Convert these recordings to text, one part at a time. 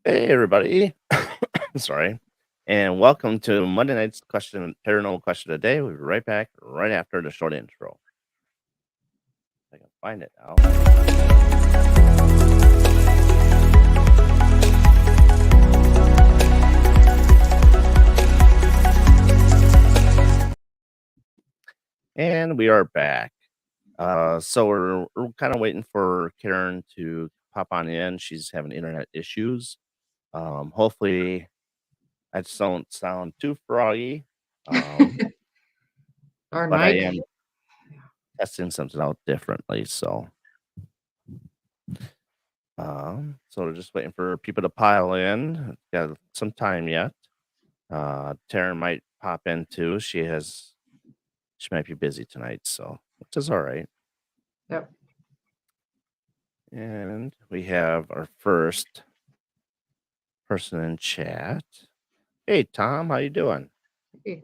Hey, everybody. Sorry. And welcome to Monday night's paranormal question of the day. We'll be right back right after the short intro. If I can find it now. And we are back. So we're kind of waiting for Karen to pop on in. She's having internet issues. Hopefully I just don't sound too froggy. Um, Darn but I Mike. am testing something out differently. So we're just waiting for people to pile in. Got some time yet. Taryn might pop in too. She might be busy tonight, so which is all right. Yep. And we have our first person in chat. Hey Tom, how you doing? Hey.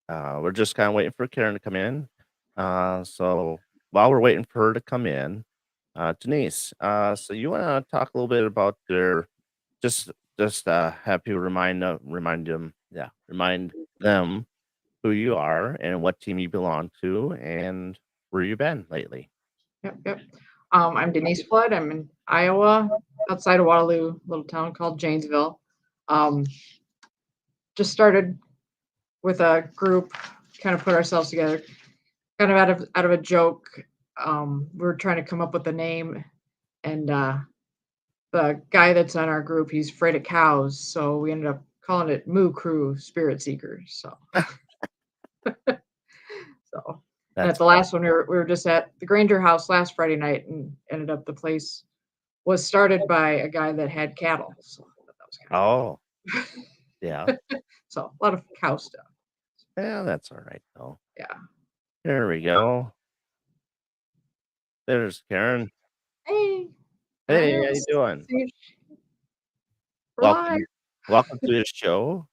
We're just kind of waiting for Karen to come in. So while we're waiting for her to come in, Denise, so you want to talk a little bit about their just have people remind them who you are and what team you belong to and where you been lately. Yep. I'm Denise Flood. I'm in Iowa, outside of Waterloo, little town called Janesville. Um, just started with a group, kind of put ourselves together, kind of out of a joke. We were trying to come up with a name, and the guy that's on our group, he's afraid of cows, so we ended up calling it Moo Crew Spirit Seekers. So, and at That's the last one, we were just at the Granger House last Friday night, and ended up the place was started by a guy that had cattle. So I thought that was kind oh of yeah. cool. So a lot of cow stuff. Yeah, that's all right though. Yeah. There we go. There's Karen. Hey, Hey, how you Iris. doing? See, we're live. Welcome welcome to the show.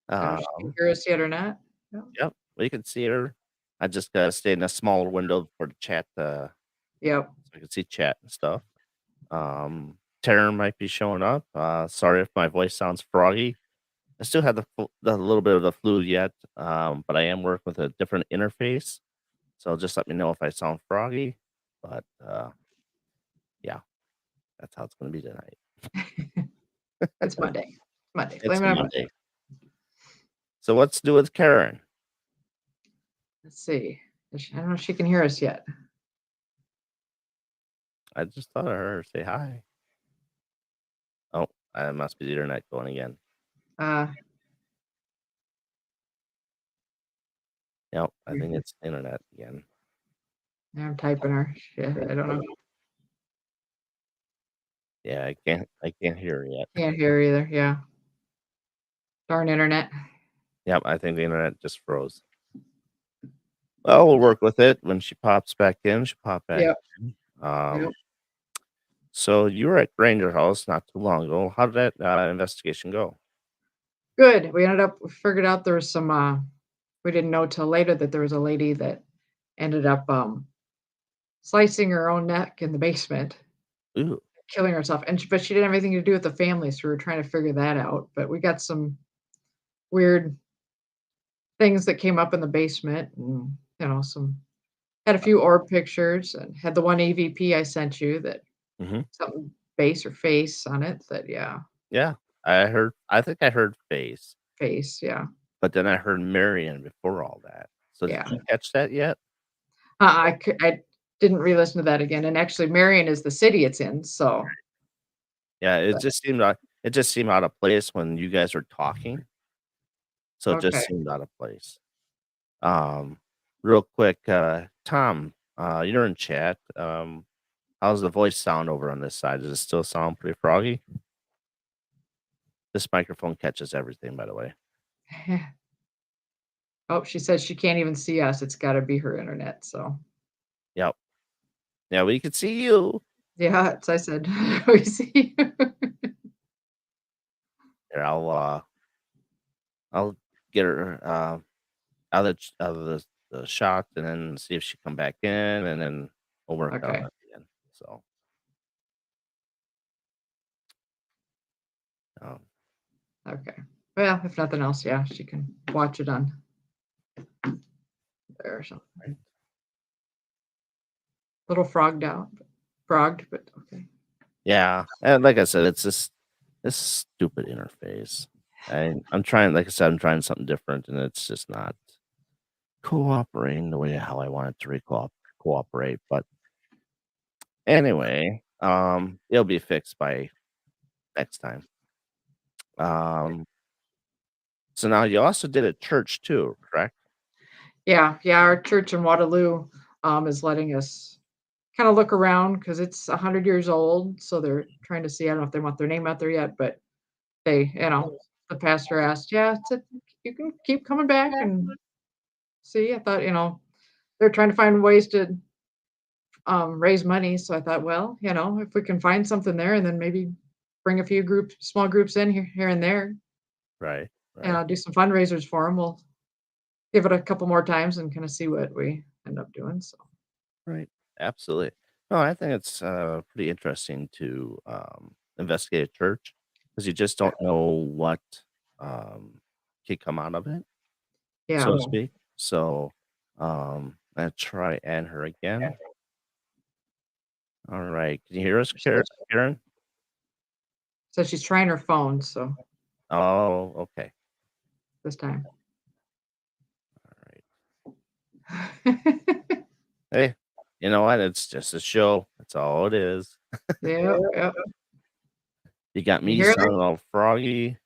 I don't know if she can Um hear us yet or not. Yeah. yep, we can see her. I just gotta stay in a smaller window for the chat Yep. so I can see chat and stuff. Taryn might be showing up. Sorry if my voice sounds froggy. I still have the little bit of the flu yet, but I am working with a different interface. So just let me know if I sound froggy. But yeah, that's how it's going to be tonight. It's Monday. Monday. It's Blame it on Monday. Monday. So what's to do with Karen? Let's see. I don't know if she can hear us yet. I just thought of her. Say hi. Oh, I must be the internet going again. Uh, Yep, I think it's internet again. I'm typing her. Shit, I don't know. Yeah, I can't hear her yet. Can't hear either. Yeah. Darn internet. Yep, I think the internet just froze. Well, we'll work with it. When she pops back in, she'll pop back Yep. in. Yep. So you were at Granger House not too long ago. How did that investigation go? Good. We figured out there was some we didn't know till later that there was a lady that ended up slicing her own neck in the basement, Ooh, killing herself. But she didn't have anything to do with the family, so we were trying to figure that out. But we got some weird things that came up in the basement, and some had a few orb pictures, and had the one EVP I sent you that hmm something base or face on it. That yeah, yeah. I think I heard face, face, yeah, but then I heard Marion before all that. So did yeah. you catch that yet? I didn't re-listen to that again. And actually, Marion is the city it's in. So, Yeah, but, it just seemed out of place when you guys were talking. So it just okay. seemed out of place. Um, Real quick, Tom, you're in chat. How's the voice sound over on this side? Does it still sound pretty froggy? This microphone catches everything, by the way. Oh, she says she can't even see us. It's got to be her internet. So, Yep. Yeah, we can see you. yeah, as I said, we see. Here, I'll get her out of the shot and then see if she come back in and then we'll work on Okay. that again. So Okay. Well, if nothing else, yeah, she can watch it on there or something. Right. Little frogged, but okay. Yeah, and like I said, it's just this stupid interface. I'm trying, like I said, I'm trying something different, and it's just not cooperating the way how I want it to cooperate. But anyway, it'll be fixed by next time. Um, so now you also did a church too, correct? Yeah, yeah, our church in Waterloo, is letting us kinda look around because it's 100 years old, so they're trying to see I don't know if they want their name out there yet, but the pastor asked, "Yeah, you can keep coming back and see." I thought, they're trying to find ways to, raise money, so I thought, well, if we can find something there and then maybe bring a few small groups in here and there, Right, and right, I'll do some fundraisers for them. We'll give it a couple more times and kinda see what we end up doing, so, right. Absolutely. No, I think it's pretty interesting to investigate a church because you just yeah. don't know what um, could come out of it, Yeah. so to speak. So I try and her again. All right. Can you hear us, She said Karen? she's trying her phone, so Oh, okay. this time. All right. Hey, you know what? It's just a show. That's all it is. Yep, yep. You got You me hear that? sounding all froggy,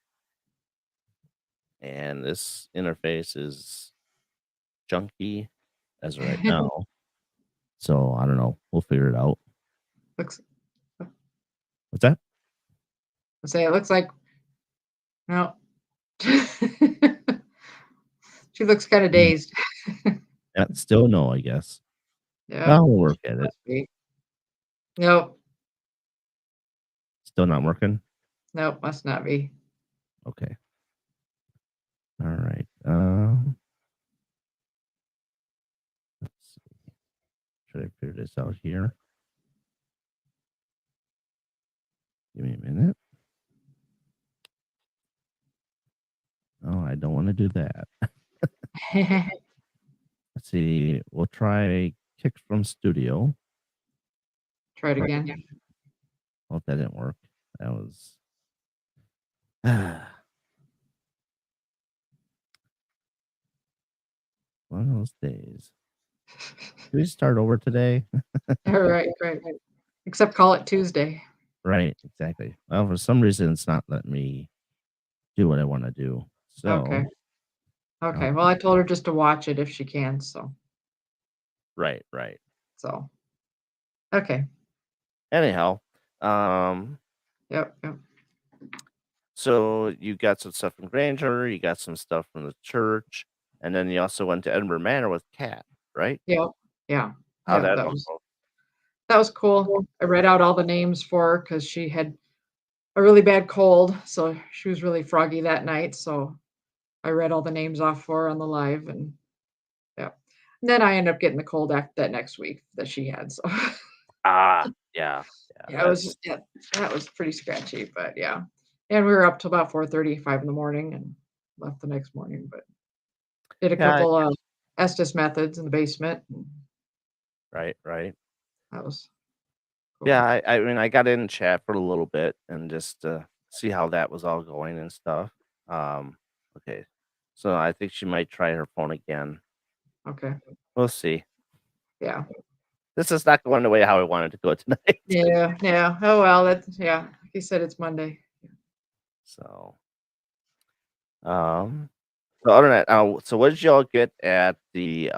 and this interface is junky as of right now. So I don't know. We'll figure it out. Looks What's that? I say it looks like no. She looks kinda Mm, dazed. yeah, still no, I guess. Yep, Well, we'll work at it. must be. Nope, Still not working? nope, must not be. Okay. All right. Let's see. Should I figure this out here? Give me a minute. Oh, I don't want to do that. Let's see. We'll try Kick from Studio. Try it Right. again. Hope that didn't work. That was one of those days. Did we start over today? Alright, great. Except call it Tuesday. Right, exactly. Well, for some reason, it's not letting me do what I want to do. Okay, So, uh, okay. Well, I told her just to watch it if she can, right, right. so, okay. Anyhow, um, Yep, yep. so you got some stuff from Granger, you got some stuff from the church, and then you also went to Edinburgh Manor with Kat, right? Yep, yeah, How'd yeah, that that all was go? that was cool. I read out all the names for her because she had a really bad cold, so she was really froggy that night, so I read all the names off for her on the live and yeah. And then I ended up getting the cold that next week that she had, so Ah, yeah, yeah. yeah, it was yeah, that was pretty scratchy, but yeah. And we were up till about 4:35 in the morning and left the next morning, but did a Yeah, couple of Estes methods in the basement, and right, right. that was Yeah, cool. I mean, I got in chat for a little bit and just see how that was all going and stuff. Um, okay, so I think she might try her phone again. Okay. We'll see. Yeah. This is not going the way how I wanted to go tonight. Yeah, yeah. Oh, well, that's yeah. He said it's Monday. So, um, so other than that, so what did y'all get at the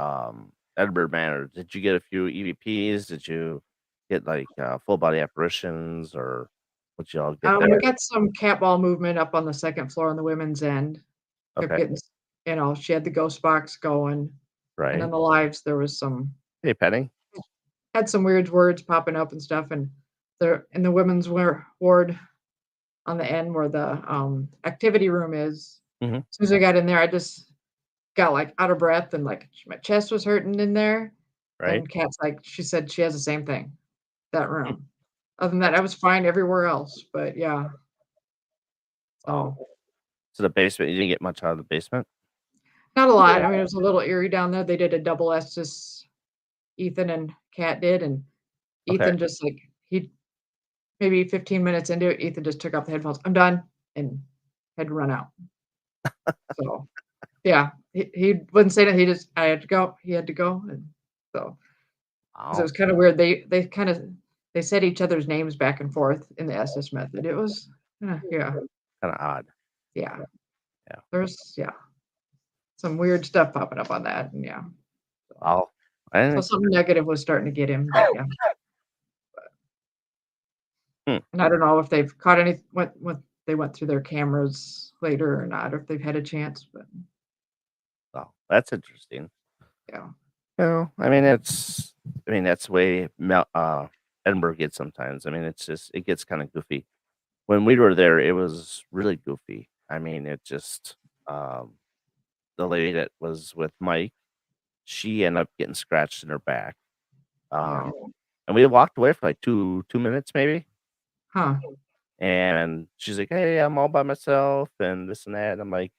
Edinburgh Manor? Did you get a few EVPs? Did you get like full body apparitions, or what y'all get there? We got some cat ball movement up on the second floor on the women's end. Kept Okay, getting, she had the ghost box going, and right. on the lives there was some Hey, Penny. had some weird words popping up and stuff, and there in the women's ward on the end where the activity room is. Hmm. As soon as I got in there, I just got like out of breath and like my chest was hurting in there. Right. And Kat's like, she said she has the same thing, that room. Other than that, I was fine everywhere else. But yeah, Wow. so to the basement. You didn't get much out of the basement? Not a lot. I mean, it was a little eerie down there. They did a double Estes, Ethan and Kat did, and Okay. Ethan just like he maybe 15 minutes into it, Ethan just took off the headphones. I'm done, and had to run out. So yeah, he wouldn't say that. He just I had to go. He had to go, and so 'cause it Wow. was kind of weird. They kind of they said each other's names back and forth in the Estes method. It was yeah Kinda odd. yeah. Yeah. There's some weird stuff popping up on that, and yeah. Wow. I So didn't something negative was starting to get him, but yeah. hmm. And I don't know if they've caught any what they went through their cameras later or not, or if they've had a chance, but Wow, that's interesting. yeah. I mean, that's the way Edinburgh gets sometimes. I mean, it's just it gets kinda goofy. When we were there, it was really goofy. I mean, um, the lady that was with Mike, she ended up getting scratched in her back. Yeah. Um, and we walked away for like 2 minutes maybe, Huh. and she's like, "Hey, I'm all by myself," and this and that, and I'm like,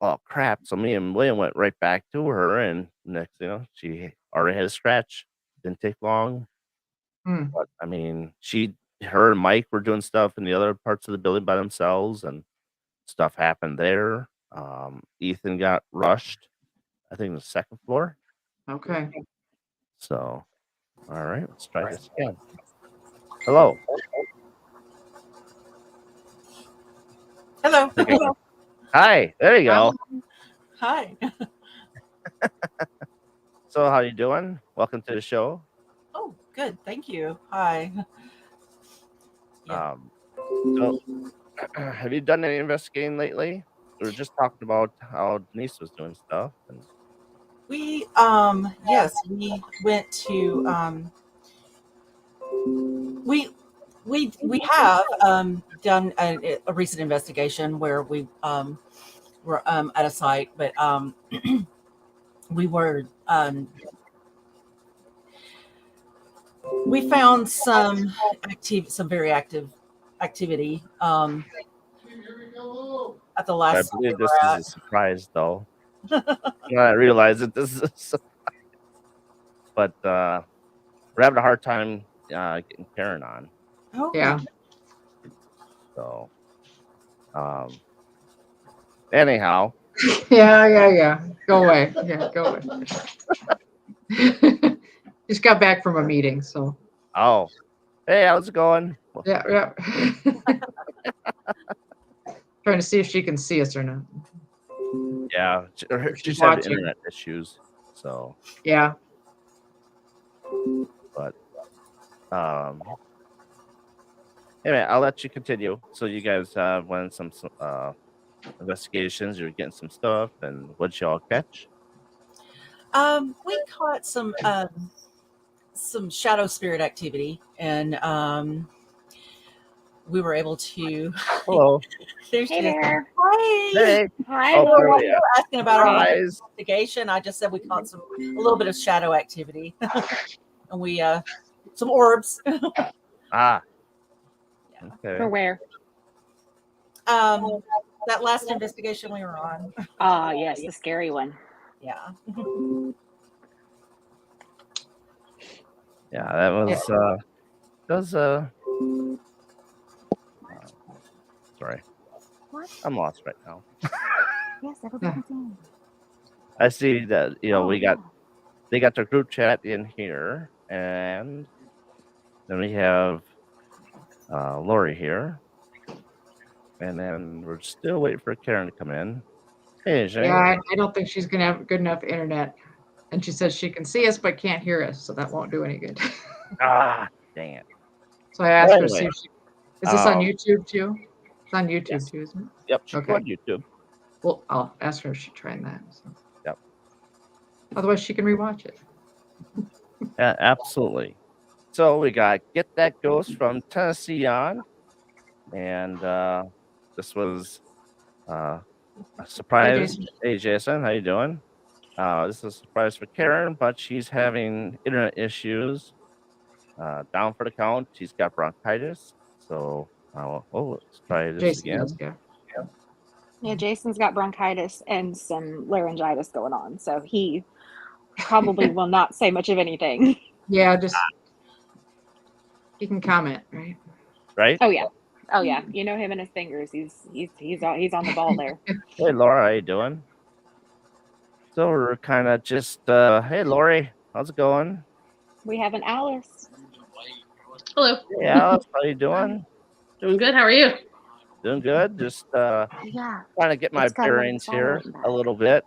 "Oh, crap." So me and William went right back to her, and next thing you know, she already had a scratch. Didn't take long, Mm. but, I mean, her and Mike were doing stuff in the other parts of the building by themselves, and stuff happened there. Ethan got rushed, I think the 2nd floor. Okay. So, alright, let's try this again. Hello. Hello. Think I can Hi, there you go. Hi. So how you doing? Welcome to the show. Oh, good. Thank you. Hi. Yeah. So have you done any investigating lately? We were just talking about how Denise was doing stuff and We yes, we went to we have done a recent investigation where we were at a site, but we were we found some very active activity at the I last site we believe this were is a at. surprise though. I realize that this is but we're having a hard time getting Karen on. Oh, Yeah. So um anyhow, Yeah. Go away. Yeah, go away. Just got back from a meeting, so oh hey, how's it going? Well, yeah. Trying to see if she can see us or not. yeah, If she's she's having watching. internet issues. So Yeah. but anyway, I'll let you continue. So you guys went some investigations, you're getting some stuff, and what'd y'all catch? we caught some shadow spirit activity, and we were able to. Hello. There's Hey just there. hi. Hey. Hi. Oh, While there we you are. were asking about our Guys. investigation, I just said we caught a little bit of shadow activity, and we some orbs. Ah, Yeah. For okay. where? That last investigation we were on. Ah, yes, the scary one. Yeah. Yeah, that was sorry. What? I'm lost right now. Yes, everybody's in. I see that, Oh, yeah. they got their group chat in here, and then we have Lori here, and then we're still waiting for Karen to come in. Hey, Yeah, Jane. I don't think she's gonna have good enough internet. And she says she can see us but can't hear us, so that won't do any good. Ah, dang it. So I asked her to see Anyway, if she is this on um, YouTube too? It's on YouTube yes. too, isn't it? Yep, she can go Okay. on YouTube. Well, I'll ask her if she's trying that. So. Yep. Otherwise, she can rewatch it. Yeah, absolutely. So we got Get That Ghost from Tennessee on, and this was a Hi, surprise. Jason. Hey, Jason, how you doing? This is a surprise for Karen, but she's having internet issues. Down for the count. She's got bronchitis. So, let's try this Jason does, again. yeah. Yeah, Jason's got bronchitis and some laryngitis going on, so he probably will not say much of anything. Yeah, just he can comment, right? Right? Oh yeah. You know him and his fingers. He's on the ball there. Hey, Laura, how you doing? So we're kind of just, hey, Lori, how's it going? We have an Alice. Hello. Hey, Alice, how you doing? Doing good. How are you? Doing good. Just Yeah, trying to get my it's got another bearings swallow here button a back. little bit.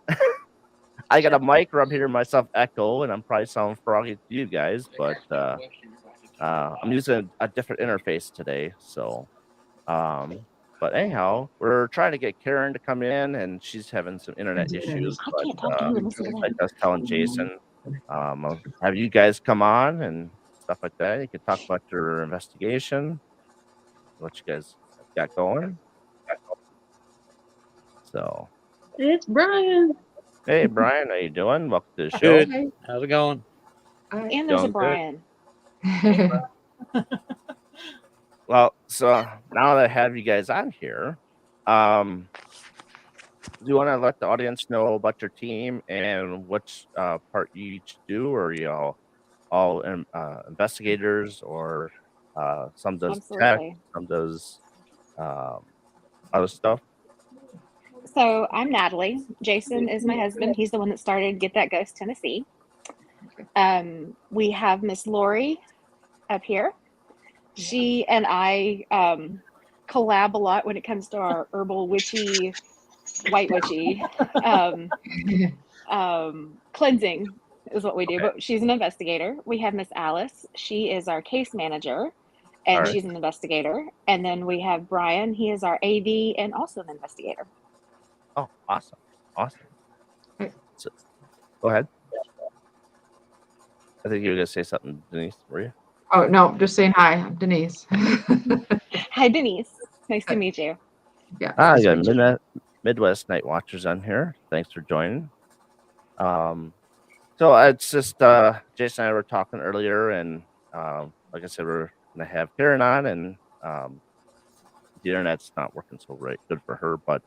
I got a mic where I'm hearing myself echo, and I'm probably sounding froggy to you guys, but I'm using a different interface today. So, but anyhow, we're trying to get Karen to come in, and she's having some internet issues. I But can't talk to you and listen to like them. I was telling Jason, I'll have you guys come on and stuff like that. You can talk about your investigation, what you guys got going. So, It's Brian. hey, Brian, how you doing? Welcome to the show. Good. Hi. How's it going? Hi. And there's a Doing good. Brian. Well, so now that I have you guys on here, do you want to let the audience know about your team and which part you each do, or are you all investigators, or some does tech, Absolutely. some does other stuff? So I'm Natalie. Jason is my husband. He's the one that started Get That Ghost Tennessee. We have Miss Lori up here. She and I collab a lot when it comes to our herbal witchy, white witchy cleansing is what we do. Okay. But she's an investigator. We have Miss Alice. She is our case manager, and All right. she's an investigator. And then we have Brian. He is our AV and also an investigator. Oh, awesome. Right. So, go ahead. I think you were going to say something, Denise, were you? Oh no, just saying hi. I'm Denise. Hi, Denise. Nice to meet you. Yeah. Ah, nice you to meet you. got Midwest Night Watchers on here. Thanks for joining. So it's just Jason and I were talking earlier, and like I said, we're gonna have Karen on, and the internet's not working so good for her, but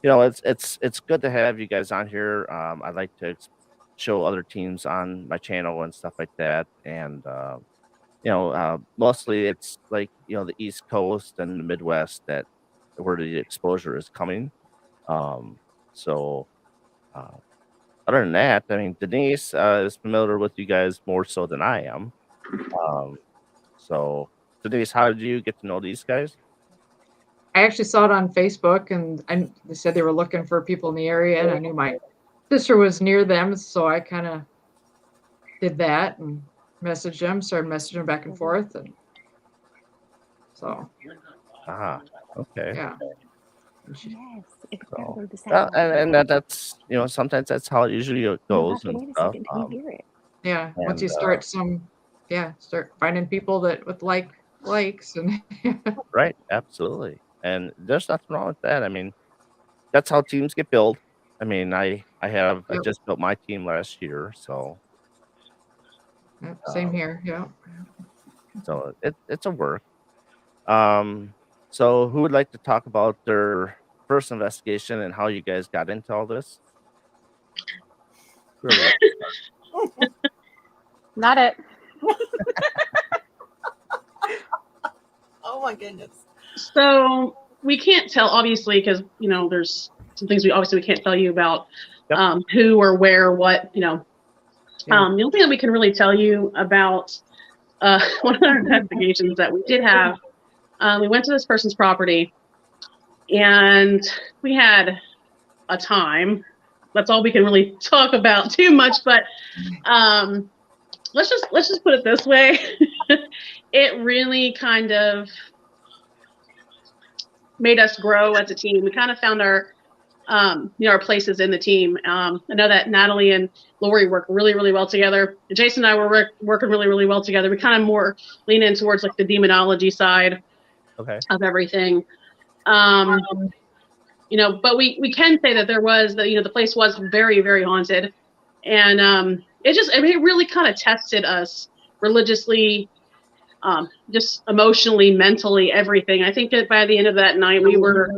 it's good to have you guys on here. I like to show other teams on my channel and stuff like that, and mostly it's like the East Coast and the Midwest that where the exposure is coming. So. Other than that, I mean, Denise is familiar with you guys more so than I am. So, Denise, how did you get to know these guys? I actually saw it on Facebook, and they said they were looking for people in the area, and I knew my sister was near them, so I kind of did that and messaged them, started messaging them back and forth, and so Ah, okay. yeah. Yes, it's So, probably the well, sound. and that's sometimes that's how it usually You'll goes have to and wait a stuff. second till you hear it. Yeah. Once you And start start finding people that with likes and right, absolutely. And there's nothing wrong with that. I mean, that's how teams get built. I mean, I Yep. just built my team last year, so Yep, same here. Yeah. so it's a work. So who would like to talk about their first investigation and how you guys got into all this? Who would like to start? Not it. Oh my goodness. So we can't tell, obviously, because there's some things we can't tell you about Yep. who or where, what. Yeah. The only thing that we can really tell you about one of our investigations that we did have, we went to this person's property, and we had a time. That's all we can really talk about too much, but let's just put it this way. It really kind of made us grow as a team. We kind of found our our places in the team. I know that Natalie and Lori work really, really well together. Jason and I were working really, really well together. We kind of more lean in towards like the demonology side of everything. But we can say that there was the place was very, very haunted, and it really kind of tested us religiously, just emotionally, mentally, everything. I think that by the end of that night, we were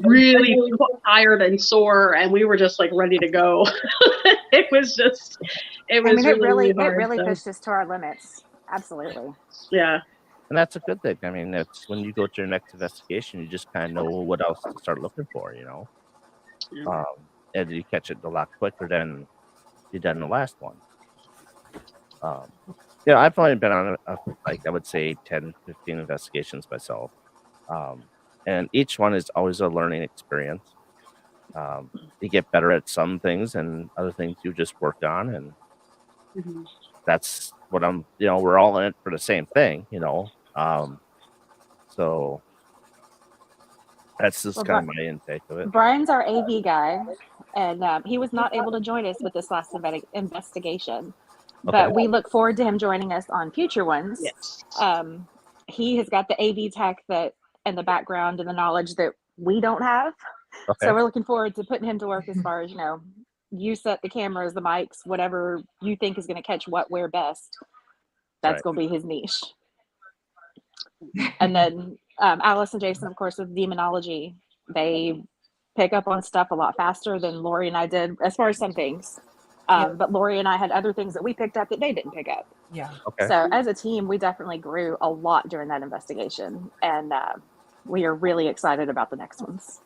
really tired and sore, and we were just like ready to go. It was really it hard. really So, pushed us to our limits. Absolutely. yeah. And that's a good thing. I mean, it's when you go to your next investigation, you just kind of know what else to start looking for, you know. Yeah. And you catch it a lot quicker than you did in the last one. Yeah, I've only been on like I would say 10, 15 investigations myself. And each one is always a learning experience. You get better at some things and other things you just work on. And Mhm. that's what we're all in it for the same thing, you know. So that's just Well, kind of my intake of it. Brian's our AV guy, and he was not able to join us with this last investigation, but Okay. we look forward to him joining us on future ones. Yes. He has got the AV tech and the background and the knowledge that we don't have. Okay. So we're looking forward to putting him to work as far as, you set the cameras, the mics, whatever you think is going to catch what where best. That's Right. going to be his niche. And then Alice and Jason, of course, with demonology, they pick up on stuff a lot faster than Lori and I did as far as some things. But Lori and I had other things that we picked up that they didn't pick up. Yeah. Okay. So as a team, we definitely grew a lot during that investigation. And we are really excited about the next ones.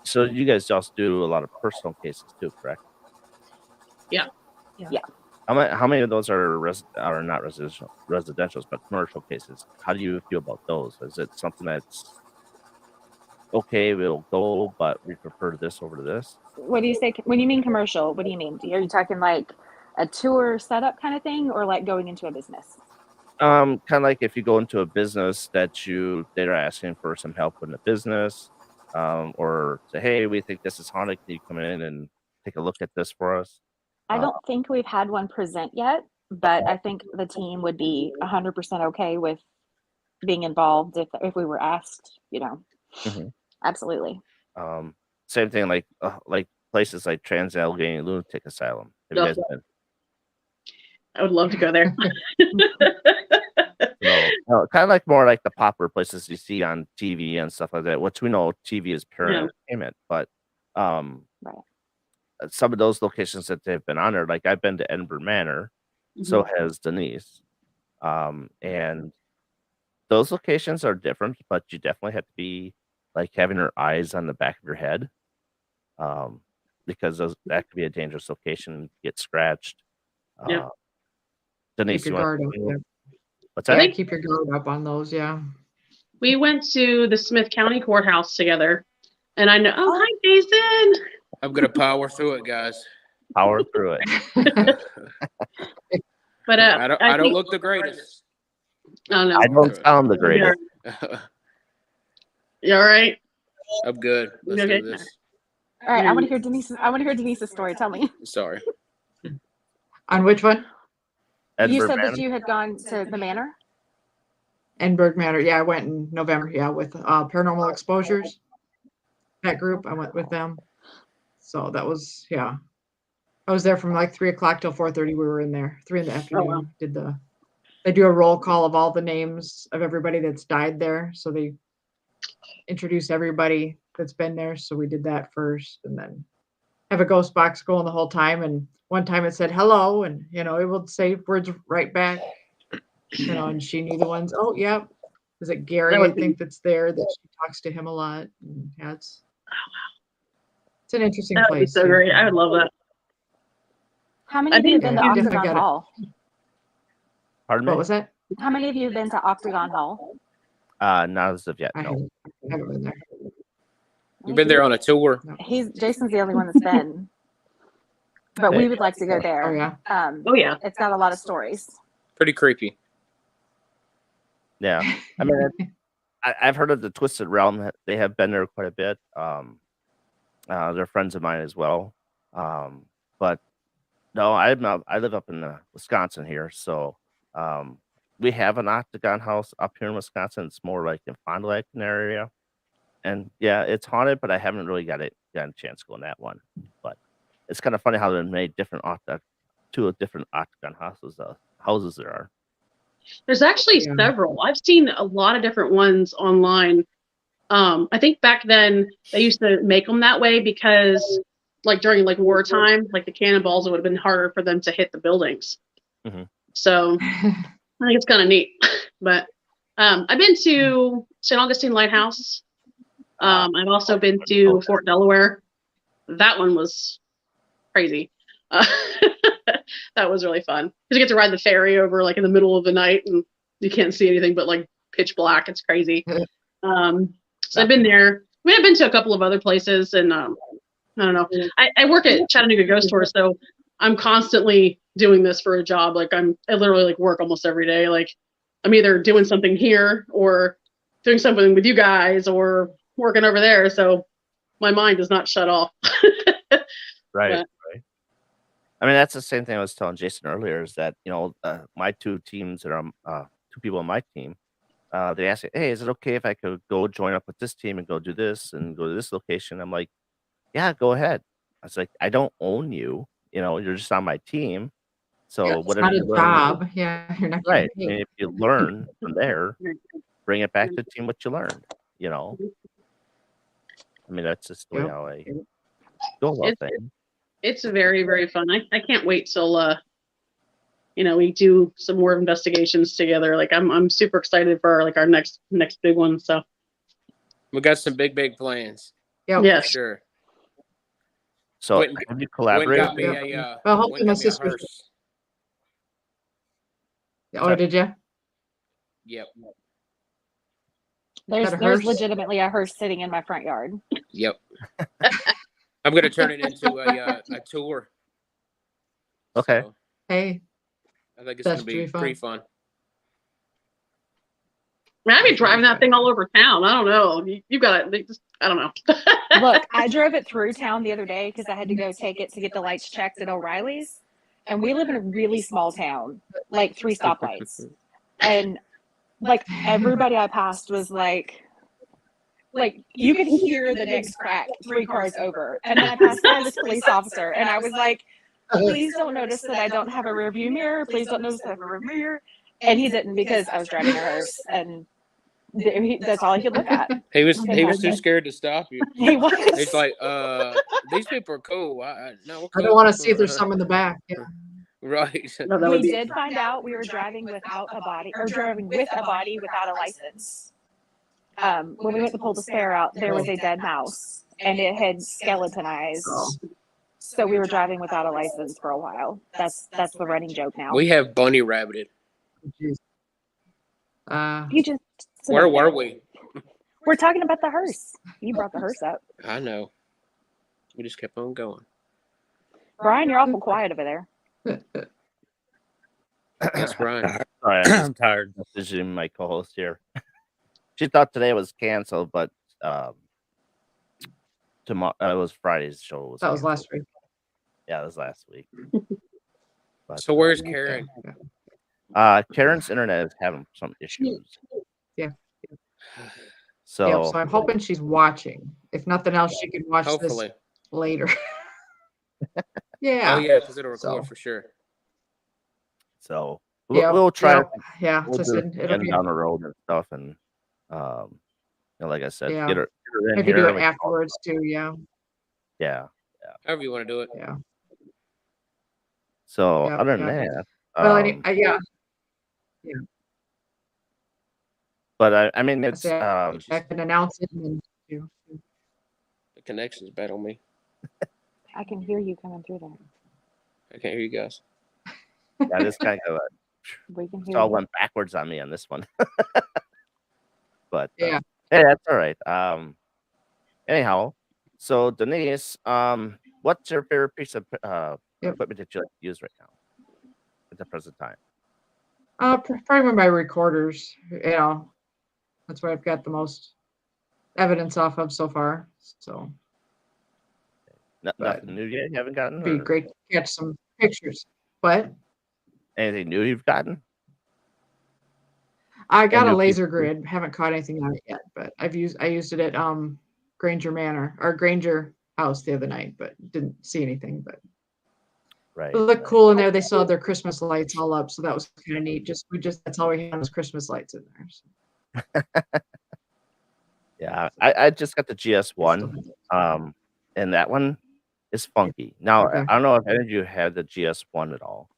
So you guys also do a lot of personal cases too, correct? Yeah. How many of those are not residentials, but commercial cases? How do you feel about those? Is it something that's okay, we'll go, but we prefer this over this? What do you say when you mean commercial? What do you mean? Are you talking like a tour setup kind of thing, or like going into a business? Kind of like if you go into a business they're asking for some help in the business, or say, hey, we think this is haunted. Can you come in and take a look at this for us? I don't think we've had one present yet, but I think the team would be 100% okay with being involved if we were asked, Mhm. Absolutely. Same thing like places like Trans-Allegheny Lunatic Asylum. Have you Yeah. guys been? I would love to go there. Kind of like more like the popular places you see on TV and stuff like that, which we know TV is pure entertainment, but Right. some of those locations that they've been on there, like I've been to Edinburgh Manor, so has Danise. And those locations are different, but you definitely have to be like having your eyes on the back of your head. Because that could be a dangerous location, get scratched. Yep. Danise, Keep your you guard up. want Yeah. what's that? think- Keep your guard up on those. Yeah. We went to the Smith County Courthouse together, and I know. Oh, hi, Jason. I'm gonna power through it, guys. Power through it. But I don't think- look the greatest. Oh no. I don't sound the greatest. You all right? I'm good. Let's Okay. do this. All right, I want to hear Denise's story. Tell me. Sorry. On which one? You Edinburgh said Manor? that you had gone to the manor. Edinburgh Manor. Yeah, I went in November. Yeah, with Paranormal Exposures. That group, I went with them. So that was I was there from like 3:00 till 4:30. We were in there 3 in the afternoon. wow. They do a roll call of all the names of everybody that's died there. So they introduce everybody that's been there. So we did that first, and then have a ghost box going the whole time. And one time it said hello, and it would say words right back. And she knew the ones. Oh, yeah. Is it Gary? That I would be- think that's there. That she talks to him a lot. And it's an interesting That would be place. so too. great. I would love that. How many I of you have think been to you definitely Octagon gotta- Hall? Pardon me? What was that? How many of you have been to Octagon Hall? Not as of yet, I no. haven't been there. You've been there on a tour. Jason's the only one that's been, but we would like to go there. Oh yeah. Oh yeah. It's got a lot of stories. Pretty creepy. Yeah. I mean, I've heard of the Twisted Realm. They have been there quite a bit. They're friends of mine as well. But no, I live up in Wisconsin here, so we have an Octagon house up here in Wisconsin. It's more like in Fond du Lac area, and yeah, it's haunted, but I haven't really gotten a chance to go in that one. But it's kind of funny how they made two different Octagon houses there are. There's actually Yeah. several. I've seen a lot of different ones online. I think back then they used to make them that way because like during like wartime, like the cannonballs, it would have been harder for them to hit the buildings. Mhm. So I think it's kind of neat. But I've been to St. Augustine Lighthouse. I've also been to Fort Delaware. That one was crazy. That was really fun because you get to ride the ferry over like in the middle of the night and you can't see anything but like pitch black. It's crazy. So I've been there. I mean, I've been to a couple of other places, and I don't know. I work at Chattanooga Ghost Tour, so I'm constantly doing this for a job. Like I literally like work almost every day. Like I'm either doing something here or doing something with you guys or working over there. So my mind is not shut off. Right. But- Right. I mean, that's the same thing I was telling Jason earlier. Is that my two teams that are two people on my team. They asked me, "Hey, is it okay if I could go join up with this team and go do this and go to this location?" I'm like, "Yeah, go ahead." I was like, "I don't own you. You're just on my team. So Yeah, it's whatever not a you learn, job. Yeah, you're not right? getting I mean, paid. if you learn from there, bring it back to the team what you learned. I mean, that's just the way Yep. how I go about things. It's very, very fun. I can't wait till we do some more investigations together. Like I'm super excited for like our next big one. So We got some big plans. Yep. For yes. sure. So Went- have you Went collaborated? got me a Well, went hopefully got my me a sister's. hearse. Oh, did you? Yep. There's Got a hearse? legitimately a hearse sitting in my front yard. Yep. I'm gonna turn it into a tour. Okay. So Hey, I think it's That's gonna be pretty fun. pretty fun. I mean, I'd be driving that thing all over town. I don't know. You got it. I don't know. Look, I drove it through town the other day because I had to go take it to get the lights checked at O'Reilly's. And we live in a really small town, like 3 stoplights. And like everybody I passed was like you could hear the next crack 3 cars over. And then I passed by this police officer and I was like, please don't notice that I don't have a rear view mirror. Please don't notice that I have a rear view mirror. And he didn't because I was driving a hearse and that's all he could look at. He was too scared to stop you. He was. He's like, these people are cool. No, I don't want to see if there's some in the back. Yeah. Right. No, that We would be did find out we were driving without a body, or driving with a body without a license. When we went to pull the spare out, there was a dead mouse, and it had skeletonized. Oh. So we were driving without a license for a while. That's the running joke now. We have bunny rabbited. Jeez. You just Where were we? We're talking about the hearse. You brought the hearse up, I know. We just kept on going. Brian. You're awful quiet over there. That's Brian. Sorry, I'm tired. messaging my co-host here. She thought today was canceled, but tomorrow it was Friday's show. That was canceled. last week. Yeah, it was last week. But, So where's Karen? Karen's internet is having some issues. Yeah. So, Yep, so I'm hoping she's watching. If nothing else, she can watch Hopefully. this later. Yeah. Oh yeah, because it'll record So. for sure. So Yeah, we'll try. Yeah. We'll Just do it'll it be, down the road and stuff, and like I said, Yeah. get her in maybe here. do and it we can afterwards too. Yeah. Yeah. However you want to do it. Yeah. So Yep, other than yeah. that, Well, yeah. but I mean, it's I can announce it and then do. The connection's bad on me. I can hear you coming through there. I can't hear you guys. yeah, this kind of We can it hear all you. went backwards on me on this one. But Yeah. hey, that's all right. Anyhow, so Denise, what's your favorite piece of equipment that you like to use right now at the present time? Probably my recorders. That's what I've got the most evidence off of so far. So But- Nothing new yet. You haven't gotten? it'd be Or great to catch some pictures. But anything new you've gotten? I got a new laser pieces. grid. Haven't caught anything on it yet, but I used it at Granger Manor or Granger House the other night, but didn't see anything. But Right. it looked cool in there. They saw their Christmas lights all up, so that was kind of neat. That's all we had was Christmas lights in there. So. Yeah. Yeah, I just got the GS1, and that one is funky. Now, Okay. I don't know if any of you had the GS1 at all,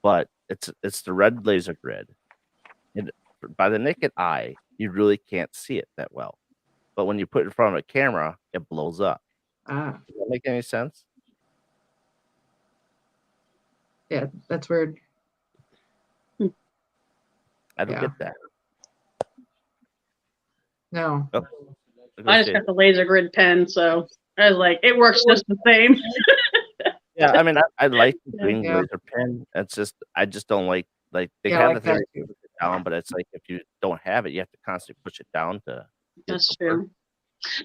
but it's the red laser grid. And by the naked eye, you really can't see it that well. But when you put it in front of a camera, it blows up. Ah, Does that make any sense? yeah, that's weird. I don't Yeah. get that. No. Oh, I just got the laser grid pen, so I was like, it works just the same. yeah, I mean, I like the green Yeah. laser pen. It's just I just don't like they Yeah, I have like the thing that to too. push it down, but it's like if you don't have it, you have to constantly push it down to get That's it to work. true.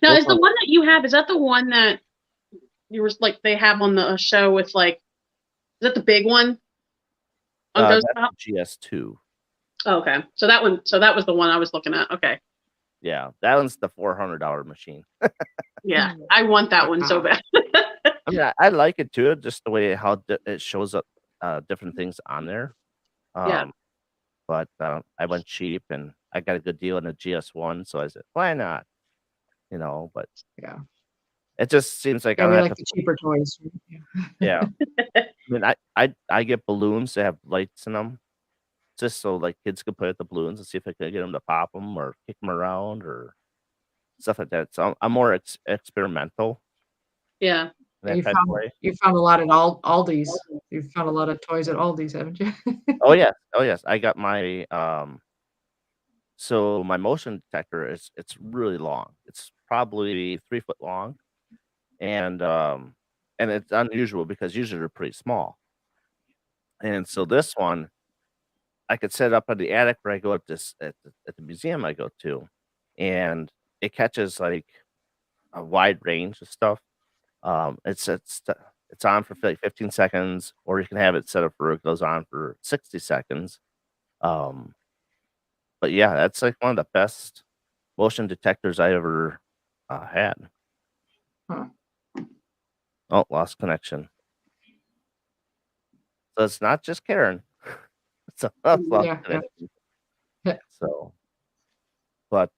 Now, is the Both one that you have, is that the one that you were like they have on the show with like, is that the big one on Ghost that's Pop? the GS2. Oh, okay. So that was the one I was looking at. Okay. Yeah, that one's the $400 machine. Yeah. I want that one so bad. I mean, I like it too, just the way how it shows up different things on there. Yeah. But I went cheap and I got a good deal on the GS1, so I said, why not? But Yeah. it just seems like Yeah, I we don't like have the to. cheaper toys. Yeah, I mean, I get balloons that have lights in them, just so like kids can play with the balloons and see if I can get them to pop them or kick them around or stuff like that. So I'm more experimental Yeah. in that type of way. You found a lot at Aldi's. You've found a lot of toys at Aldi's, haven't you? Oh yes, oh yes. I got my so my motion detector it's really long. It's probably 3 foot long, and it's unusual because usually they're pretty small. And so this one, I could set it up in the attic where I go at the museum I go to, and it catches like a wide range of stuff. It's on for like 15 seconds, or you can have it set up for it goes on for 60 seconds. Um, but yeah, that's like one of the best motion detectors I ever had. Huh. Oh, lost connection. So it's not just Karen. It's a lost Yeah. connection. Yeah. So, but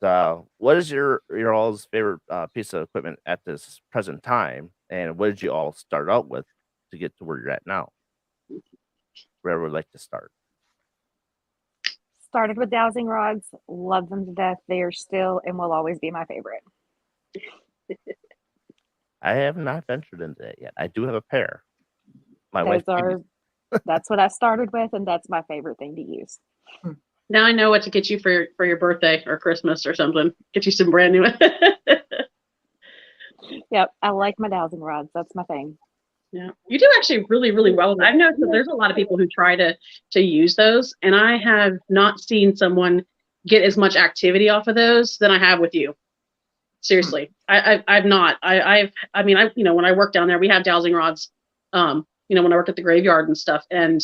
what is your all's favorite piece of equipment at this present time, and what did you all start out with to get to where you're at now? Wherever would like to start. Started with dowsing rods, love them to death. They are still and will always be my favorite. I have not ventured into that yet. I do have a pair. My wife. That's what I started with, and that's my favorite thing to use. Now I know what to get you for your birthday or Christmas or something. Get you some brand new. Yep, I like my dowsing rods. That's my thing. Yeah, you do actually really, really well. I've noticed that there's a lot of people who try to use those, and I have not seen someone get as much activity off of those than I have with you. Seriously, I've not. I mean, when I work down there, we have dowsing rods. When I work at the graveyard and stuff, and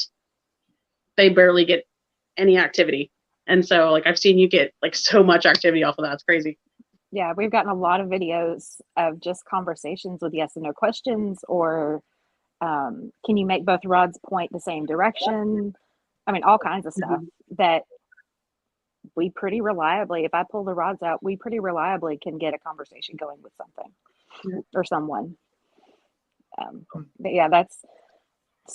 they barely get any activity. And so, like, I've seen you get like so much activity off of that. It's crazy. Yeah, we've gotten a lot of videos of just conversations with yes and no questions, or can you make both rods point the same direction? I mean, all kinds of stuff that we pretty reliably, if I pull the rods out, we pretty reliably can get a conversation going with something or someone. But yeah, that's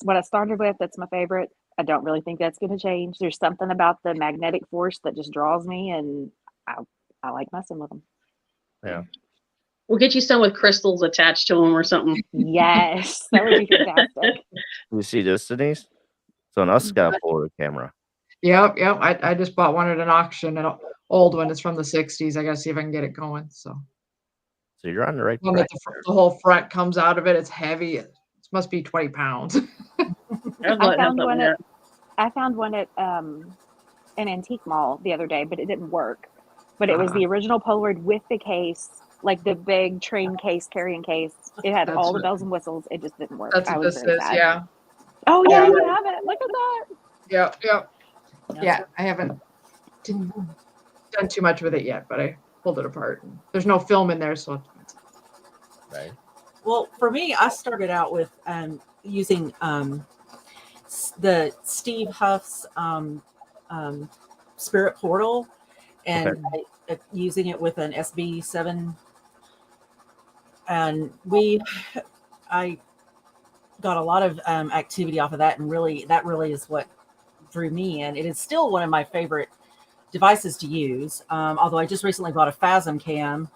what I started with. That's my favorite. I don't really think that's going to change. There's something about the magnetic force that just draws me, and I like messing with them. Yeah. We'll get you some with crystals attached to them or something. Yes, that would be fantastic. You see this, Denise? So an us got a Polaroid camera. Yep. I just bought one at an auction, an old one. It's from the 60s. I gotta see if I can get it going. So you're on the right one track. that the whole front comes out of it. It's heavy. It must be 20 pounds. I found one at an antique mall the other day, but it didn't work. But it was the original Polaroid with the case, like the big train case, carrying case. It had all the bells and whistles. It just didn't work. That's what this is. Sad. Yeah. Oh yeah, you have it. Look at that. Yep. Yeah, I haven't done too much with it yet, but I pulled it apart. There's no film in there, so. Right. Well, for me, I started out with using the Steve Huff's Spirit Portal, and using it with an SB7, and I got a lot of activity off of that, and that really is what drew me in. It is still one of my favorite devices to use. Although I just recently bought a Phasm cam,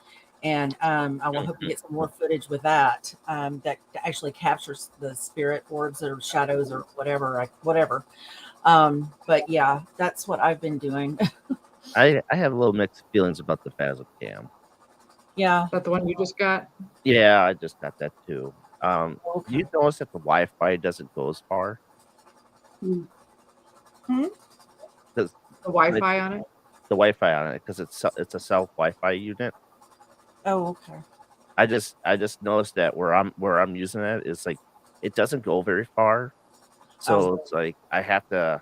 and I will hope to get some more footage with that that actually captures the spirit orbs or shadows or whatever. But yeah, that's what I've been doing. I have a little mixed feelings about the Phasm cam. Yeah. Is that the one you just got? Yeah, I just got that too. Okay. You notice that the Wi-Fi doesn't go as far? Hmm. Because The Wi-Fi on it? the Wi-Fi on it, because it's a self Wi-Fi unit. Oh, okay. I just noticed that where I'm using it is like it doesn't go very far. So it's like I have to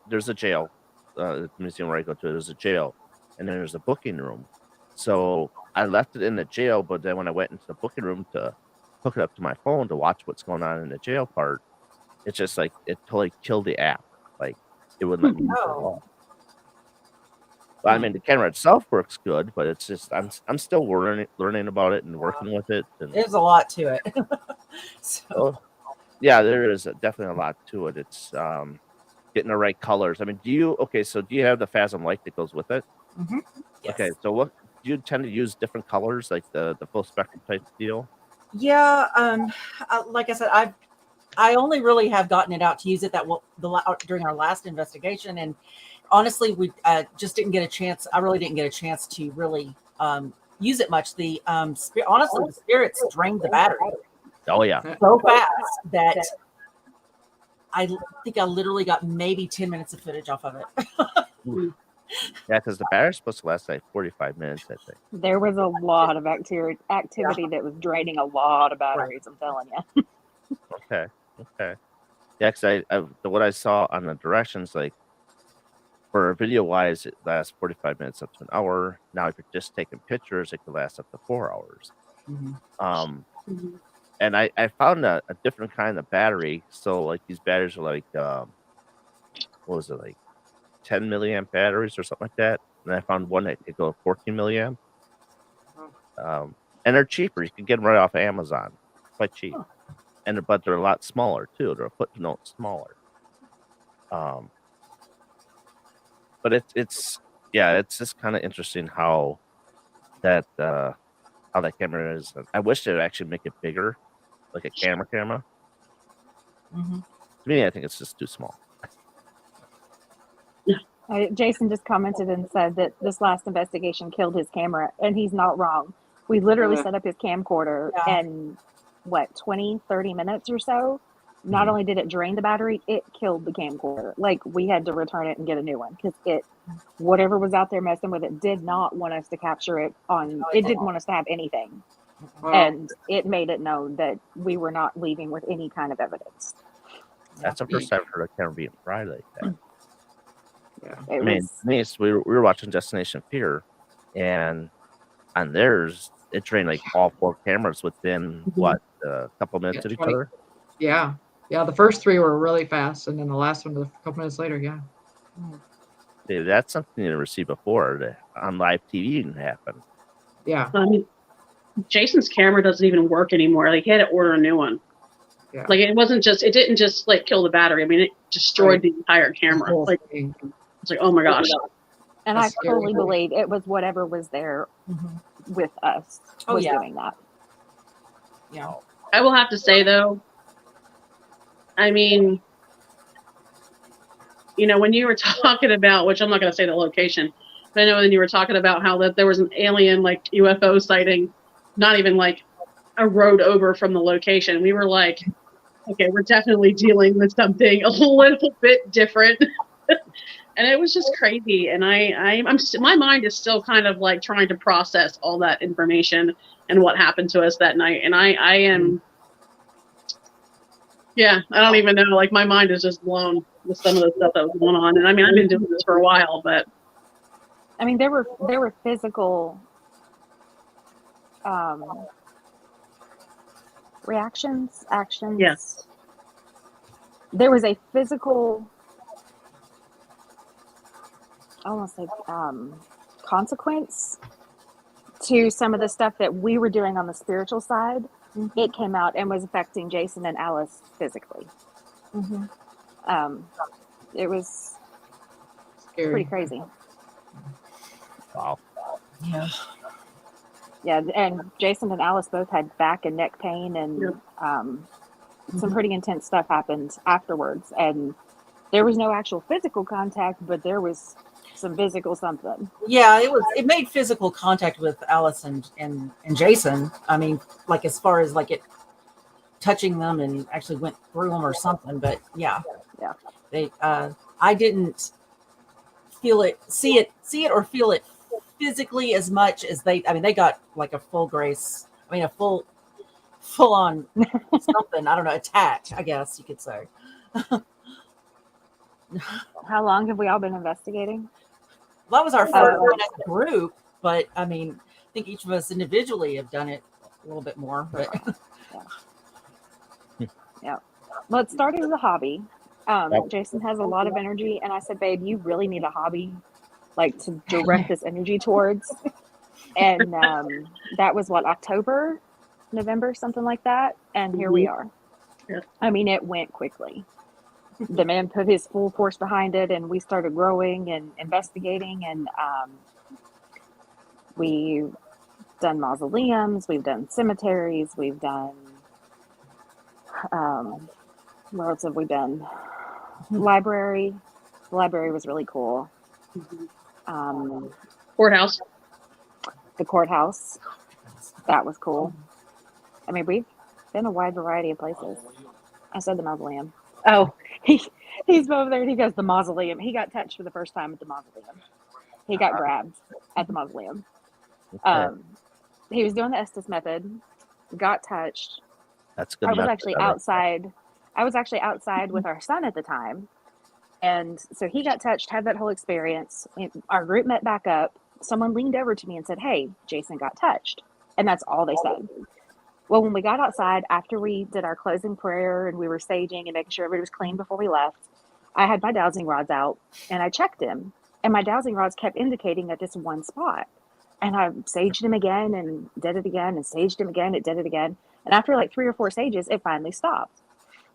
there's a jail, the museum where I go to. There's a jail, and then there's a booking room. So I left it in the jail, but then when I went into the booking room to hook it up to my phone to watch what's going on in the jail part, it's just like it totally killed the app. Like it wouldn't let me use it at all. Well, I mean, the camera itself works good, but it's just I'm still learning about it and working with it. And There's a lot to it. so, yeah, there is definitely a lot to it. It's getting the right colors. I mean, do you have the Phasm light that goes with it? Mm-hmm. Yes. Okay, so what do you tend to use different colors, like the full spectrum type deal? Yeah. Like I said, I only really have gotten it out to use it during our last investigation, and honestly, we just didn't get a chance. I really didn't get a chance to really use it much. The honestly, the spirits drained the battery Oh yeah, so fast that I think I literally got maybe 10 minutes of footage off of it. yeah, because the battery's supposed to last like 45 minutes, I think. There was a lot of activity that was draining a lot of batteries. I'm telling you. Okay. Yeah, because what I saw on the directions, like for video wise, it lasts 45 minutes up to an hour. Now, if you're just taking pictures, it could last up to 4 hours. Mhm. And I found a different kind of battery. So like these batteries are like what was it, like 10 milliamp batteries or something like that. And I found one that could go 14 milliamp. And they're cheaper. You can get them right off of Amazon, quite cheap. But they're a lot smaller too. They're a footnote smaller. But it's just kind of interesting how that camera is. I wish they'd actually make it bigger, like a camera. Mm-hmm. To me, I think it's just too small. Jason just commented and said that this last investigation killed his camera, and he's not wrong. We literally set up his camcorder, and 20, 30 minutes or so, not only did it drain the battery, it killed the camcorder. Like, we had to return it and get a new one because whatever was out there messing with it did not want us to capture it it didn't want us to have anything. Wow. And it made it known that we were not leaving with any kind of evidence. That's the first time I've heard a camera being fried like that. Yeah. I mean, Denise, we were watching Destination Fear, and on theirs, it drained like all 4 cameras within a couple minutes of each 20. other. Yeah. The first 3 were really fast, and then the last one was a couple minutes later. Yeah. Dude, that's something you never see before that on live TV didn't happen. Yeah. I mean, Jason's camera doesn't even work anymore. Like, he had to order a new one. Yeah. Like, it didn't just like kill the battery. I mean, it destroyed the entire camera. Like, it's like, oh my gosh. And I fully believe it was whatever was there with us was doing that. Yeah. I will have to say though, I mean, when you were talking about, which I'm not going to say the location, but I know when you were talking about how that there was an alien like UFO sighting, not even like a road over from the location, we were like, okay, we're definitely dealing with something a little bit different. And it was just crazy. And my mind is still kind of like trying to process all that information and what happened to us that night. And I am, I don't even know. Like, my mind is just blown with some of the stuff that was going on. And I mean, I've been doing this for a while, but I mean, there were physical actions. Yes. There was a physical, I want to say, consequence to some of the stuff that we were doing on the spiritual side. It came out and was affecting Jason and Alice physically. It was Scary. pretty crazy. Wow. Yeah. Yeah, and Jason and Alice both had back and neck pain, and some pretty intense stuff happened afterwards. And there was no actual physical contact, but there was some physical something. Yeah, it made physical contact with Alice and Jason. I mean, like as far as like it touching them and actually went through them or something. But yeah, they I didn't see it or feel it physically as much as they. I mean, they got like a full grace. I mean, a full on something. I don't know, attack. I guess you could say. How long have we all been investigating? Well, that was our first one as a group, but I mean, I think each of us individually have done it a little bit more. But yeah. Well, it started as a hobby. Jason has a lot of energy, and I said, babe, you really need a hobby, like to direct this energy towards. And that was what, October, November, something like that. And here we are. Yeah. I mean, it went quickly. The man put his full force behind it, and we started growing and investigating. And we've done mausoleums, we've done cemeteries, we've done what else have we done? Library. The library was really cool. Courthouse. The courthouse. That was cool. I mean, we've been a wide variety of places. I said the mausoleum. Oh, he's over there and he goes, the mausoleum. He got touched for the first time at the mausoleum. He got grabbed at the mausoleum. Okay. He was doing the Estes method, got touched. That's good. I was actually outside. I was actually outside with our son at the time. And so he got touched, had that whole experience. Our group met back up. Someone leaned over to me and said, hey, Jason got touched. And that's all they said. Well, when we got outside, after we did our closing prayer and we were saging and making sure everybody was clean before we left, I had my dowsing rods out and I checked him. And my dowsing rods kept indicating at this one spot. And I saged him again and did it again and saged him again and did it again. And after like 3 or 4 sages, it finally stopped.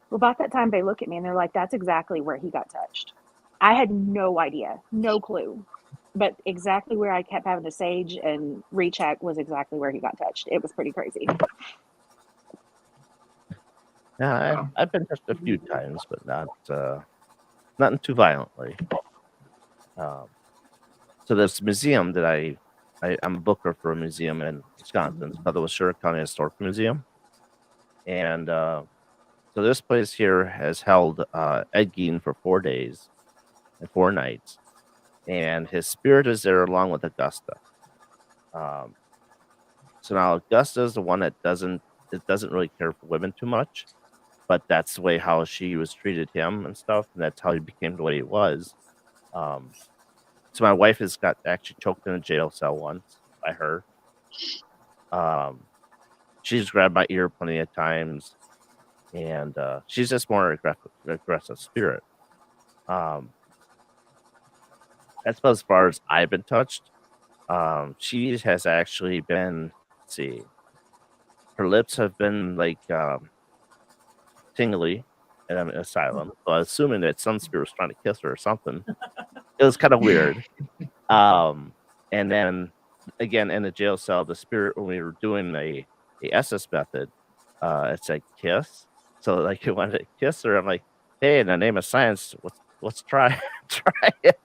Well, about that time, they look at me and they're like, that's exactly where he got touched. I had no idea, no clue. But exactly where I kept having to sage and recheck was exactly where he got touched. It was pretty crazy. Yeah, I've been touched a few times, but nothing too violently. So this museum that I'm a booker for a museum in Wisconsin. It's called the Washoe County Historic Museum. And so this place here has held Ed Gein for 4 days and 4 nights. And his spirit is there along with Augusta. So now Augusta is the one that doesn't really care for women too much. But that's the way how she was treated him and stuff. And that's how he became the way he was. So my wife has got actually choked in a jail cell once by her. She's grabbed my ear plenty of times, and she's just more aggressive spirit. That's about as far as I've been touched. She has actually been. Let's see, her lips have been like tingly in an asylum. So I'm assuming that some spirit was trying to kiss her or something. It was kind of weird. And then again in the jail cell, the spirit when we were doing the SS method, it said kiss. So like it wanted to kiss her. I'm like, hey, in the name of science, let's try it.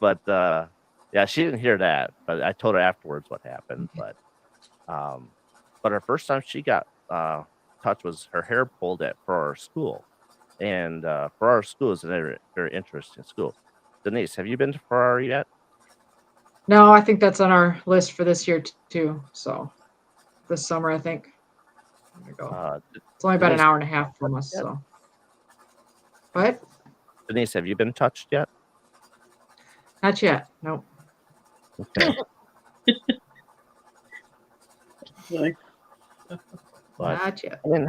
But yeah, she didn't hear that. But I told her afterwards what happened. But her first time she got touched was her hair pulled for our school. And Farrar School is a very, very interesting school. Danise, have you been to Farrar yet? No, I think that's on our list for this year too. So this summer, I think. There we go. It's only about an hour and a half from us. So, what? Danise, have you been touched yet? Not yet. Nope. Okay. But, Not yet. I mean,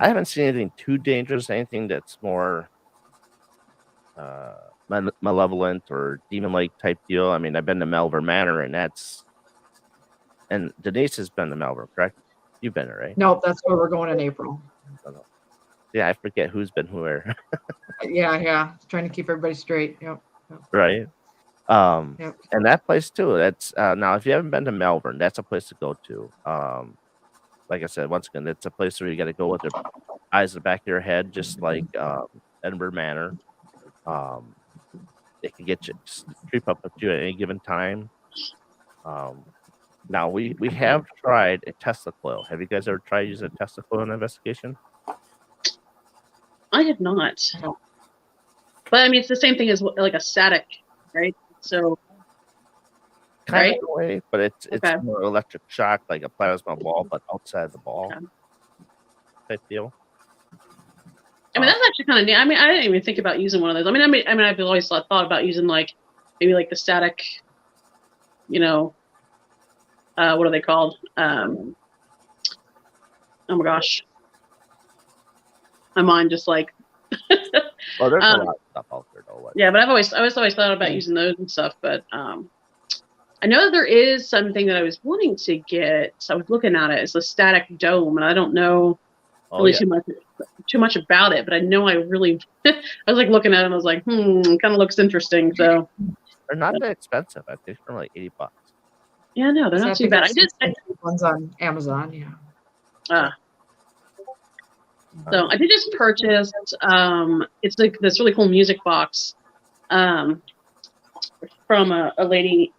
I haven't seen anything too dangerous. Anything that's more malevolent or demon-like type deal. I mean, I've been to Melbourne Manor, and Denise has been to Melbourne, correct? You've been there, right? Nope, that's where we're going in April. Yeah, I forget who's been where. Yeah. Trying to keep everybody straight. Yep. Right. Yep. And that place too. That's now if you haven't been to Melbourne, that's a place to go to. Like I said, once again, it's a place where you got to go with your eyes in the back of your head, just like Edinburgh Manor. It can get you creep up with you at any given time. Now we have tried a Tesla coil. Have you guys ever tried using a Tesla coil in an investigation? I have not. But I mean, it's the same thing as like a static, right? So, Kind right? of in a way, but it's Okay. more electric shock, like a plasma ball, but outside the ball Okay. type deal. I mean, that's actually kind of neat. I mean, I didn't even think about using one of those. I mean, I've always thought about using like maybe like the static, you know, what are they called? Oh my gosh, my mind just like. Well, there's a lot of stuff out there, though. Yeah, but I've always thought about using those and stuff. But I know that there is something that I was wanting to get. So I was looking at it. It's a static dome, and I don't know really too much about it. But I know I really, I was like looking at it, and I was like, kind of looks interesting. So they're not that expensive. I think they're like $80. Yeah, no, they're not too bad. One's on Amazon. Yeah. So I did just purchase. It's like this really cool music box, from a lady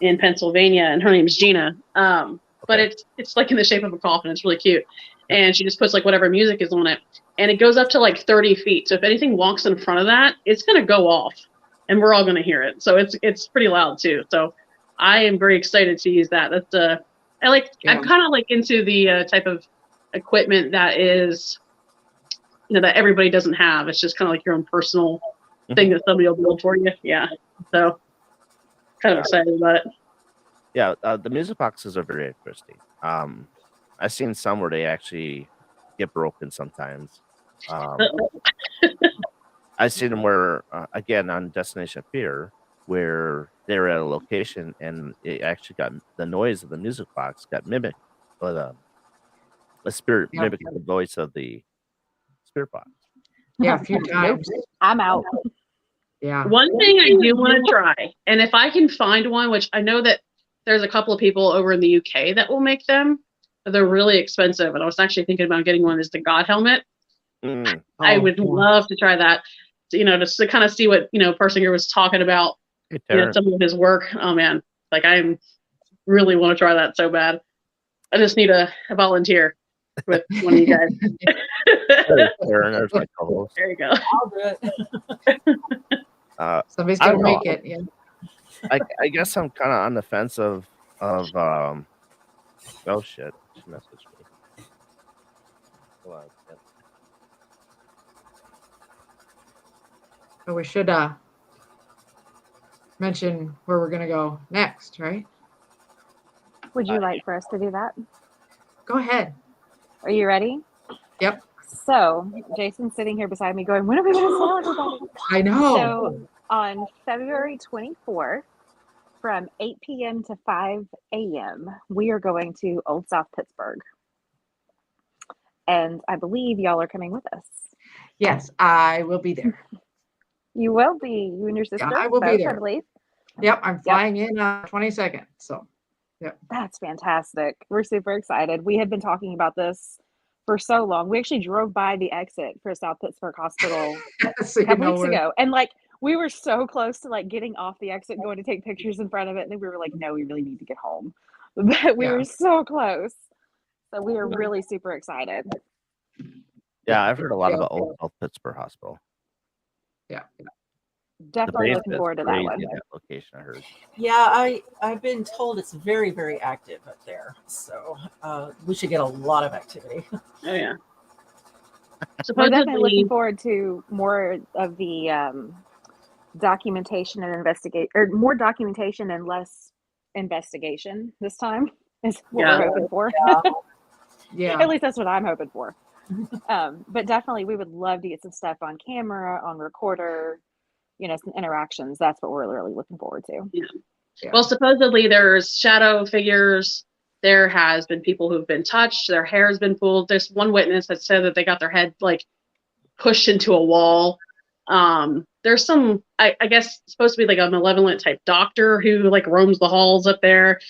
in Pennsylvania, and her name's Gina. But it's like in the shape of a coffin. It's really cute, and she just puts like whatever music is on it, and it goes up to like 30 feet. So if anything walks in front of that, it's gonna go off, and we're all gonna hear it. So it's pretty loud too. So I am very excited to use that. That's I'm kind of like into the type of equipment that is, that everybody doesn't have. It's just kind of like your own personal thing that somebody will build for you. Yeah. So kind of excited about it. Yeah, the music boxes are very interesting. I've seen some where they actually get broken sometimes. I've seen them where, again, on Destination Fear, where they're at a location and it actually got the noise of the music box got mimicked, but the spirit mimicked the voice of the spirit box. Yeah, a few times. I'm out. Yeah. One thing I do want to try, and if I can find one, which I know that there's a couple of people over in the UK that will make them, but they're really expensive. And I was actually thinking about getting one, is the God helmet. I would love to try that, just to kind of see what, Persinger was talking about, some of his work. Oh man, like I really want to try that so bad. I just need a volunteer with one of you guys. There's my co-host. There you go. I'll do it. Somebody's gonna make it. Yeah. I guess I'm kind of on the fence of oh shit, she messaged me. Hold on. But we should mention where we're gonna go next, right? Would you like for us to do that? Go ahead. Are you ready? Yep. So Jason's sitting here beside me going, when are we going to tell everybody? I know. So on February 24th, from 8 p.m. to 5 a.m., we are going to Old South Pittsburgh. And I believe y'all are coming with us. Yes, I will be there. You will be. You and your sister? Yeah, I will be there. I believe. Yep, I'm flying in 22nd. So, yep. That's fantastic. We're super excited. We have been talking about this for so long. We actually drove by the exit for South Pittsburgh Hospital a couple weeks ago. And we were so close to getting off the exit, going to take pictures in front of it. And then we were like, no, we really need to get home. But we were so close. So we are really super excited. Yeah, I've heard a lot about Old South Pittsburgh Hospital. Yeah. Definitely looking forward to that one. That location, I heard. Yeah, I've been told it's very, very active up there. So we should get a lot of activity. Oh yeah. We're definitely looking forward to more of the documentation and more documentation and less investigation this time is what we're hoping for. Yeah. At least that's what I'm hoping for. But definitely we would love to get some stuff on camera, on recorder, some interactions. That's what we're really looking forward to. Yeah. Well, supposedly there's shadow figures. There has been people who've been touched. Their hair has been pulled. There's one witness that said that they got their head like pushed into a wall. There's some, I guess, supposed to be like a malevolent type doctor who like roams the halls up there.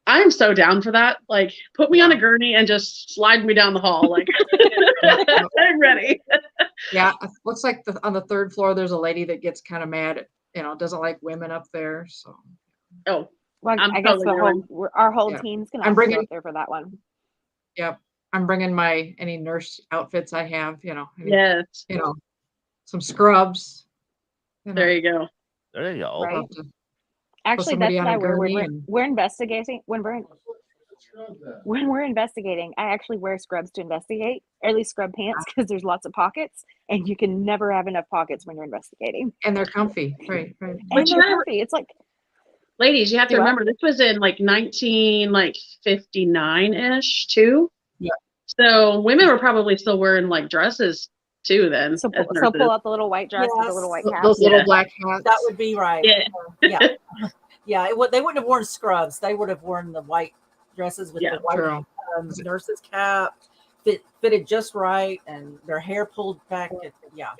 I'm so down for that. Like, put me on a gurney and just slide me down the hall. Like, I'm ready. Yeah, it looks like on the 3rd floor, there's a lady that gets kind of mad at, doesn't like women up there. So, Oh, Well, I'm I guess totally our whole Yeah. team's gonna I'm have to go bringing- up there for that one. yep, I'm bringing any nurse outfits I have. Any, yes. some scrubs. There you go. There you go. Right. Love to Actually, somebody that's on what a I wear when gurney and- we're investigating. When we're investigating, I actually wear scrubs to investigate, or at least scrub pants, because there's lots of pockets, and you can never have enough pockets when you're investigating. And they're comfy. Right. And But you they're gotta- comfy. It's like, Ladies, you have to Do what? remember this was in like 1959-ish too. Yeah. So women were probably still wearing like dresses too then. so as pull nurses. out the little white dress with the little white cap. Those little Yeah. black hats. That would be right. Yeah. Yeah. Yeah. They wouldn't have worn scrubs. They would have worn the white dresses with Yeah, the white True. nurse's cap, fitted just right, and their hair pulled back. Yeah.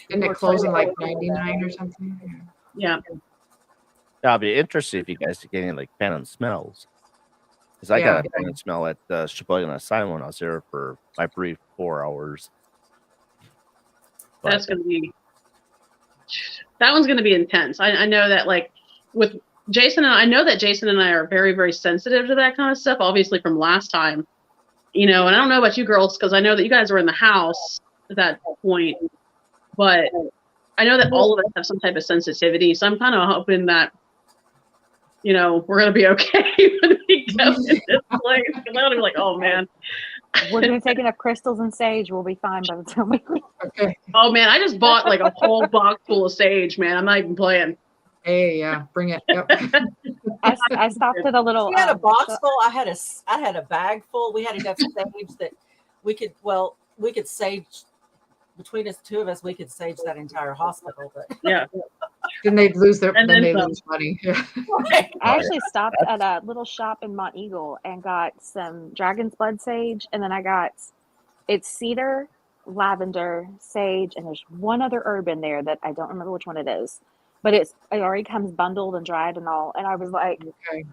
Didn't it close in like 99 or something? Yeah. I'll be interested if you guys are getting like phantom smells. Because I got a phantom smell at Sheboygan Asylum when I was there for my brief 4 hours. But That one's gonna be intense. I know that like with Jason and I know that Jason and I are very, very sensitive to that kind of stuff, obviously from last time. And I don't know about you girls, because I know that you guys were in the house at that point, but I know that all of us have some type of sensitivity. So I'm kind of hoping that, we're gonna be okay when we go in this place. Because I'm gonna be like, oh man. We're gonna take enough crystals and sage. We'll be fine by the time we leave. Okay. Oh man, I just bought like a whole box full of sage, man. I'm not even playing. Hey, yeah, bring it. Yep. I stopped at a little. We had a box full. I had a bag full. We had enough sage that we could sage between us, 2 of us. We could sage that entire hospital. But Yeah. Then they'd lose And then then they some. lose money. Yeah. I actually stopped at a little shop in Mont Eagle and got some dragon's blood sage, and then it's cedar, lavender, sage, and there's one other herb in there that I don't remember which one it is, but it already comes bundled and dried and all. And I was like, Okay.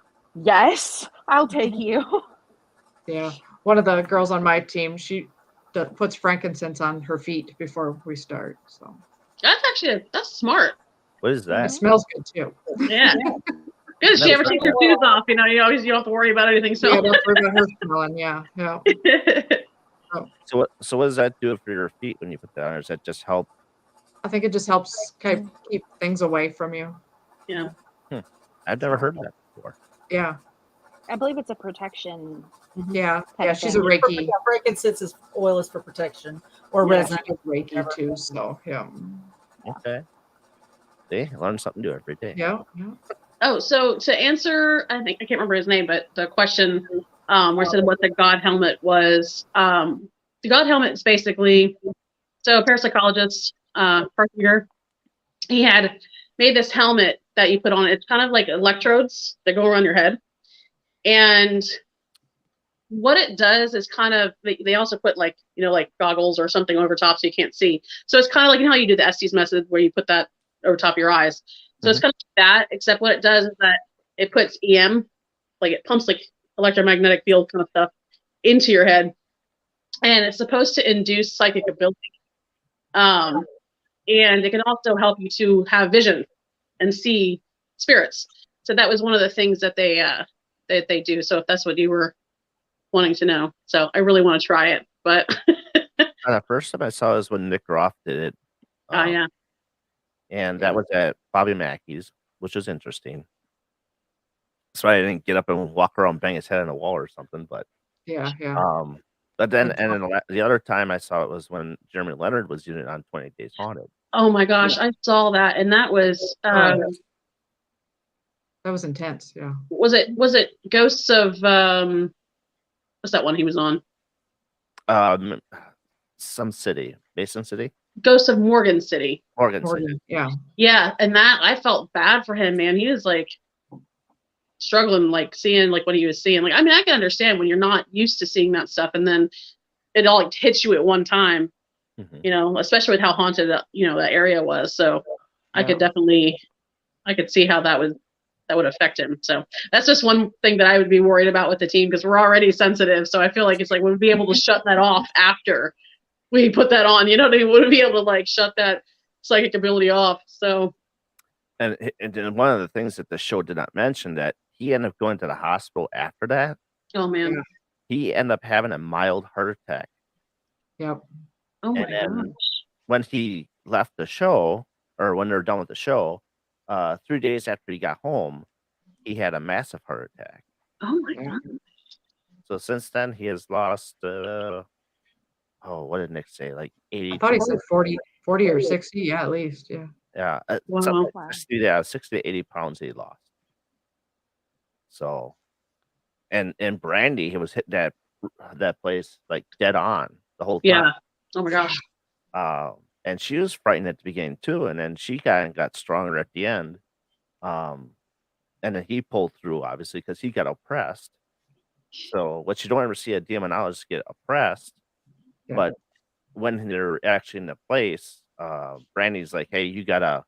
yes, I'll take you. Yeah. One of the girls on my team, she puts frankincense on her feet before we start. So That's smart. what is it that? smells good too. Yeah. Good. She ever takes her shoes off, you don't have to worry about anything. Yeah, So don't worry about her smelling. Yeah. Yeah. So what does that do for your feet when you put that on? Or does that just help? I think it just helps kind of keep things away from you. yeah. I've never heard of that before. Yeah. I believe it's a protection. Yeah. Type Yeah. of She's a thing. Reiki. frankincense oil is for protection or Yeah, resin. she does Reiki too. So yeah. Okay. See, learn something new every day. Yeah. Yeah. Oh, so to answer, I can't remember his name, but the question where it said what the God helmet was. The God helmet is basically, so a parapsychologist, Parker, he had made this helmet that you put on. It's kind of like electrodes that go around your head. And what it does is kind of, they also put like goggles or something over top so you can't see. So it's kind of like, how you do the Estes method where you put that over top of your eyes. So it's kind of like that, except what it does is that it puts EM, like it pumps like electromagnetic field kind of stuff into your head. And it's supposed to induce psychic ability. And it can also help you to have vision and see spirits. So that was one of the things that they do. So if that's what you were wanting to know. So I really want to try it, but The first time I saw it was when Nick Groff did it. yeah. And that was at Bobby Mackey's, which was interesting. So I didn't get up and walk around, bang his head on the wall or something. But Yeah. Yeah. but then the other time I saw it was when Jeremy Leonard was doing it on 20 Days Haunted. Oh my gosh, I saw that, and that was That was intense. Yeah. was it Ghosts of what's that one he was on? Some city, Basin City. Ghost of Morgan City. Morgan City. Morgan, yeah. Yeah, and that I felt bad for him, man. He was like struggling, like seeing like what he was seeing. Like, I mean, I can understand when you're not used to seeing that stuff, and then it all like hits you at one time. Mhm. You know, especially with how haunted that that area was. So I Yeah. could definitely, I could see how that would affect him. So that's just one thing that I would be worried about with the team, because we're already sensitive. So I feel like it's like we'll be able to shut that off after we put that on. You know what I mean? We'll be able to like shut that psychic ability off. So And then one of the things that the show did not mention, that he ended up going to the hospital after that. oh man, Yeah. He ended up having a mild heart attack. Yep. oh my And then god, when he left the show, or when they're done with the show, 3 days after he got home, he had a massive heart attack. oh my Yeah. god. So since then, he has lost, what did Nick say? Like I 80 thought he said 40 or 60. Yeah, at least. Yeah. yeah, Wow. something like Wow. 60 to 80 pounds he lost. So, and Brandy, he was hitting that place like dead on the whole time. Yeah. Oh my gosh. And she was frightened at the beginning too, and then she got stronger at the end. And then he pulled through, obviously, because he got oppressed. So, what you don't ever see a demonologist get oppressed, Yeah. but when they're actually in the place, Brandy's like, "Hey, you gotta,"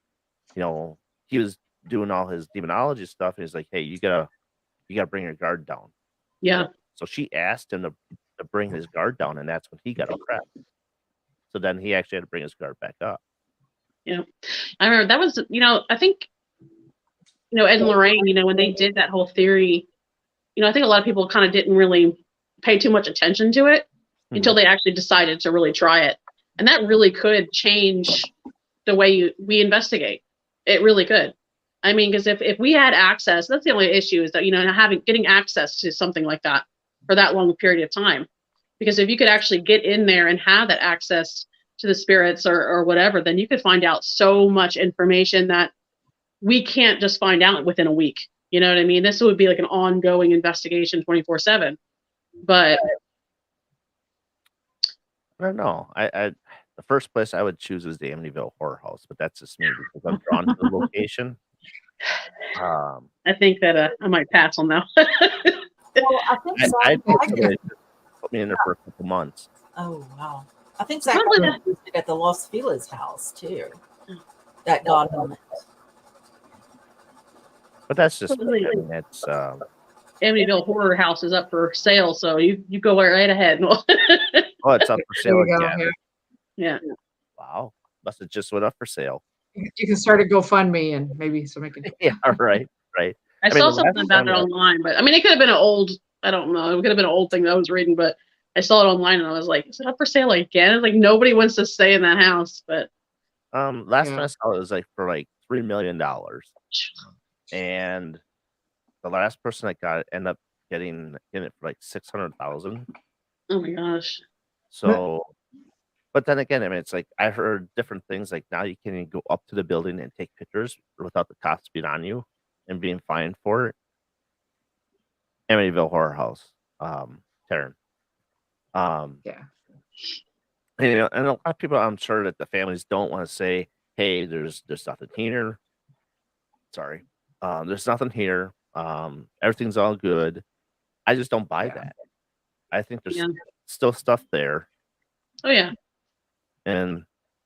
he was doing all his demonology stuff, and he's like, "Hey, you gotta bring your guard down." Yeah. So she asked him to bring his guard down, and that's when he got oppressed. So then he actually had to bring his guard back up. Yeah. I remember that was, I think, Ed and Lorraine, when they did that whole theory, I think a lot of people kind of didn't really pay too much attention to it until they actually decided to really try it. And that really could change the way we investigate. It really could. I mean, because if we had access, that's the only issue, is that, getting access to something like that for that long period of time. Because if you could actually get in there and have that access to the spirits or whatever, then you could find out so much information that we can't just find out within a week. You know what I mean? This would be like an ongoing investigation 24/7. But I don't know. I the first place I would choose is the Amityville Horror House, but that's just me because I'm drawn to the location. I think that I might pass on that. Well, I think Zach, I'd put somebody to put me in there for a couple months. oh wow, I think Zach Probably used it at the Los Feliz house too. That God moment. But that's just Probably. I mean, it's Amityville Horror House is up for sale, so you go right ahead. oh, it's up for There sale you go. again. Yeah. Yeah. Wow, must have just went up for sale. You can start a GoFundMe and maybe somebody can. Yeah, right. I mean, saw the something last about it time- online, but I mean, it could have been an old, I don't know, it could have been an old thing that I was reading, but I saw it online and I was like, is it up for sale again? It's like nobody wants to stay in that house, but Last time Yeah. I saw it was like for like $3 million, and the last person that got it ended up getting it for like 600,000. oh my gosh. So, but then again, I mean, it's like I heard different things. Like now you can even go up to the building and take pictures without the cops being on you and being fined for it. Amityville Horror House, Taryn. Yeah. And a lot of people, I'm sure that the families don't want to say, "Hey, there's nothing here." Sorry, there's nothing here. Everything's all good. I just don't buy Yeah. that. I think there's Yeah. still stuff there, Oh yeah. and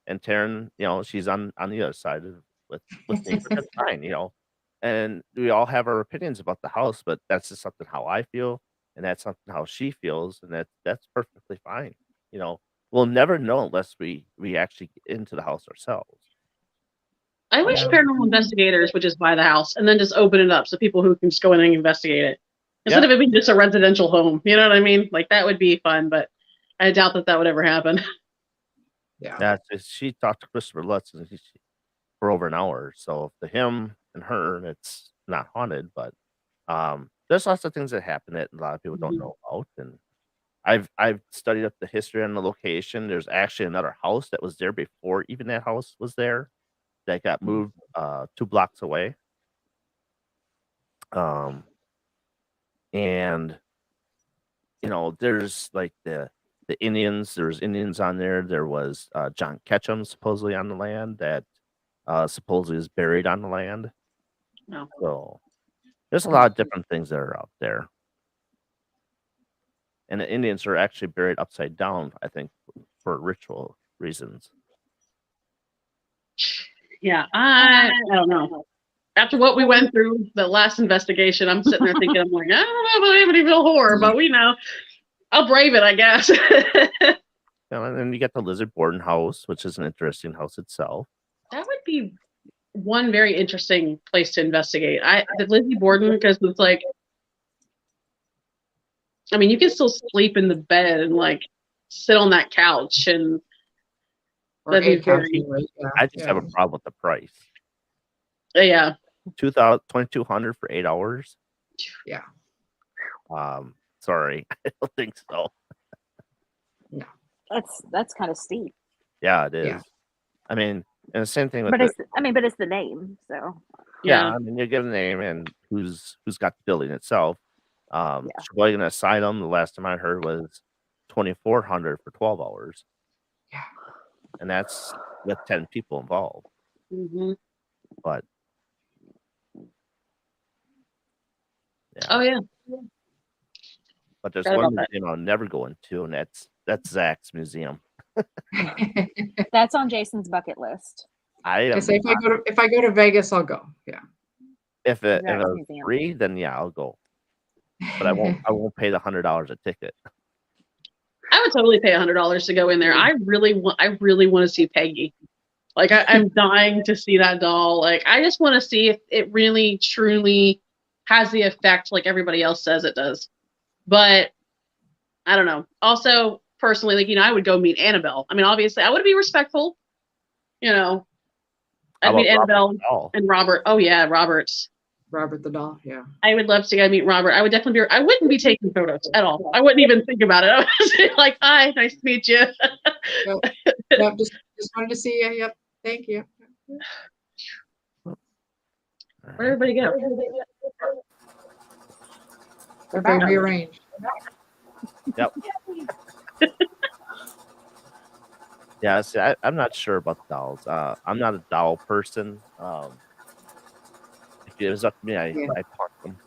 Taryn, she's on the other side with me, but that's fine, And we all have our opinions about the house, but that's just something how I feel, and that's something how she feels, and that's perfectly fine. We'll never know unless we actually get into the house ourselves. I wish Yeah. paranormal investigators would just buy the house and then just open it up so people who can just go in and investigate it. Instead of it being just a residential home. You know what I mean? Like that would be fun, but I doubt that would ever happen. Yeah. Yeah, she talked to Christopher Lutz for over an hour. So to him and her, it's not haunted, but there's lots of things that happen that a lot of people don't know about. And I've studied up the history on the location. There's actually another house that was there before even that house was there that got moved 2 blocks away. And there's like the the Indians. There was Indians on there. There was John Ketchum supposedly on the land that supposedly is buried on the land. No. So there's a lot of different things that are out there. And the Indians are actually buried upside down, I think, for ritual reasons. Yeah, I don't know. After what we went through the last investigation, I'm sitting there thinking, I'm like, I don't know about Amityville horror, but we know. I'll brave it, I guess. And then you get the Lizard Borden house, which is an interesting house itself. That would be one very interesting place to investigate. The Lizzie Borden, because it's like, I mean, you can still sleep in the bed and like sit on that couch, and Or that'd be eight couches, very, right? Yeah, I just have a yeah. problem with the price. yeah. 2,200 for 8 hours. Yeah. Sorry, I don't think so. That's kind of steep. Yeah, it is. Yeah. I mean, and the same thing with But the, it's the name, so yeah. I mean, you give a name and who's got the building itself. Sheboygan Asylum, the last time I heard, was 2,400 for 12 hours. Yeah. And that's with 10 people involved. Mm-hmm. But yeah. Oh yeah. But there's Forgot one about that. museum I'll never go into, and that's Zach's museum. that's on Jason's bucket list. I say if I go to Vegas, I'll go. Yeah. If it Zach's was museum. free, then yeah, I'll go. But I won't pay the $100 a ticket. I would totally pay $100 to go in there. I really want to see Peggy. Like I'm dying to see that doll. Like I just want to see if it really truly has the effect like everybody else says it does. But I don't know. Also, personally, like, I would go meet Annabelle. I mean, obviously, I would be respectful. I'd meet Annabelle and Robert. Oh yeah, Robert's. Robert the doll. Yeah. I would love to go meet Robert. I would definitely be. I wouldn't be taking photos at all. I wouldn't even think about it. I would be like, "Hi, nice to meet you." No, just wanted to see you. Yep. Thank you. Where'd everybody go? They're being rearranged. Yep. Yeah, see, I'm not sure about the dolls. I'm not a doll person. If it was up to me, I punt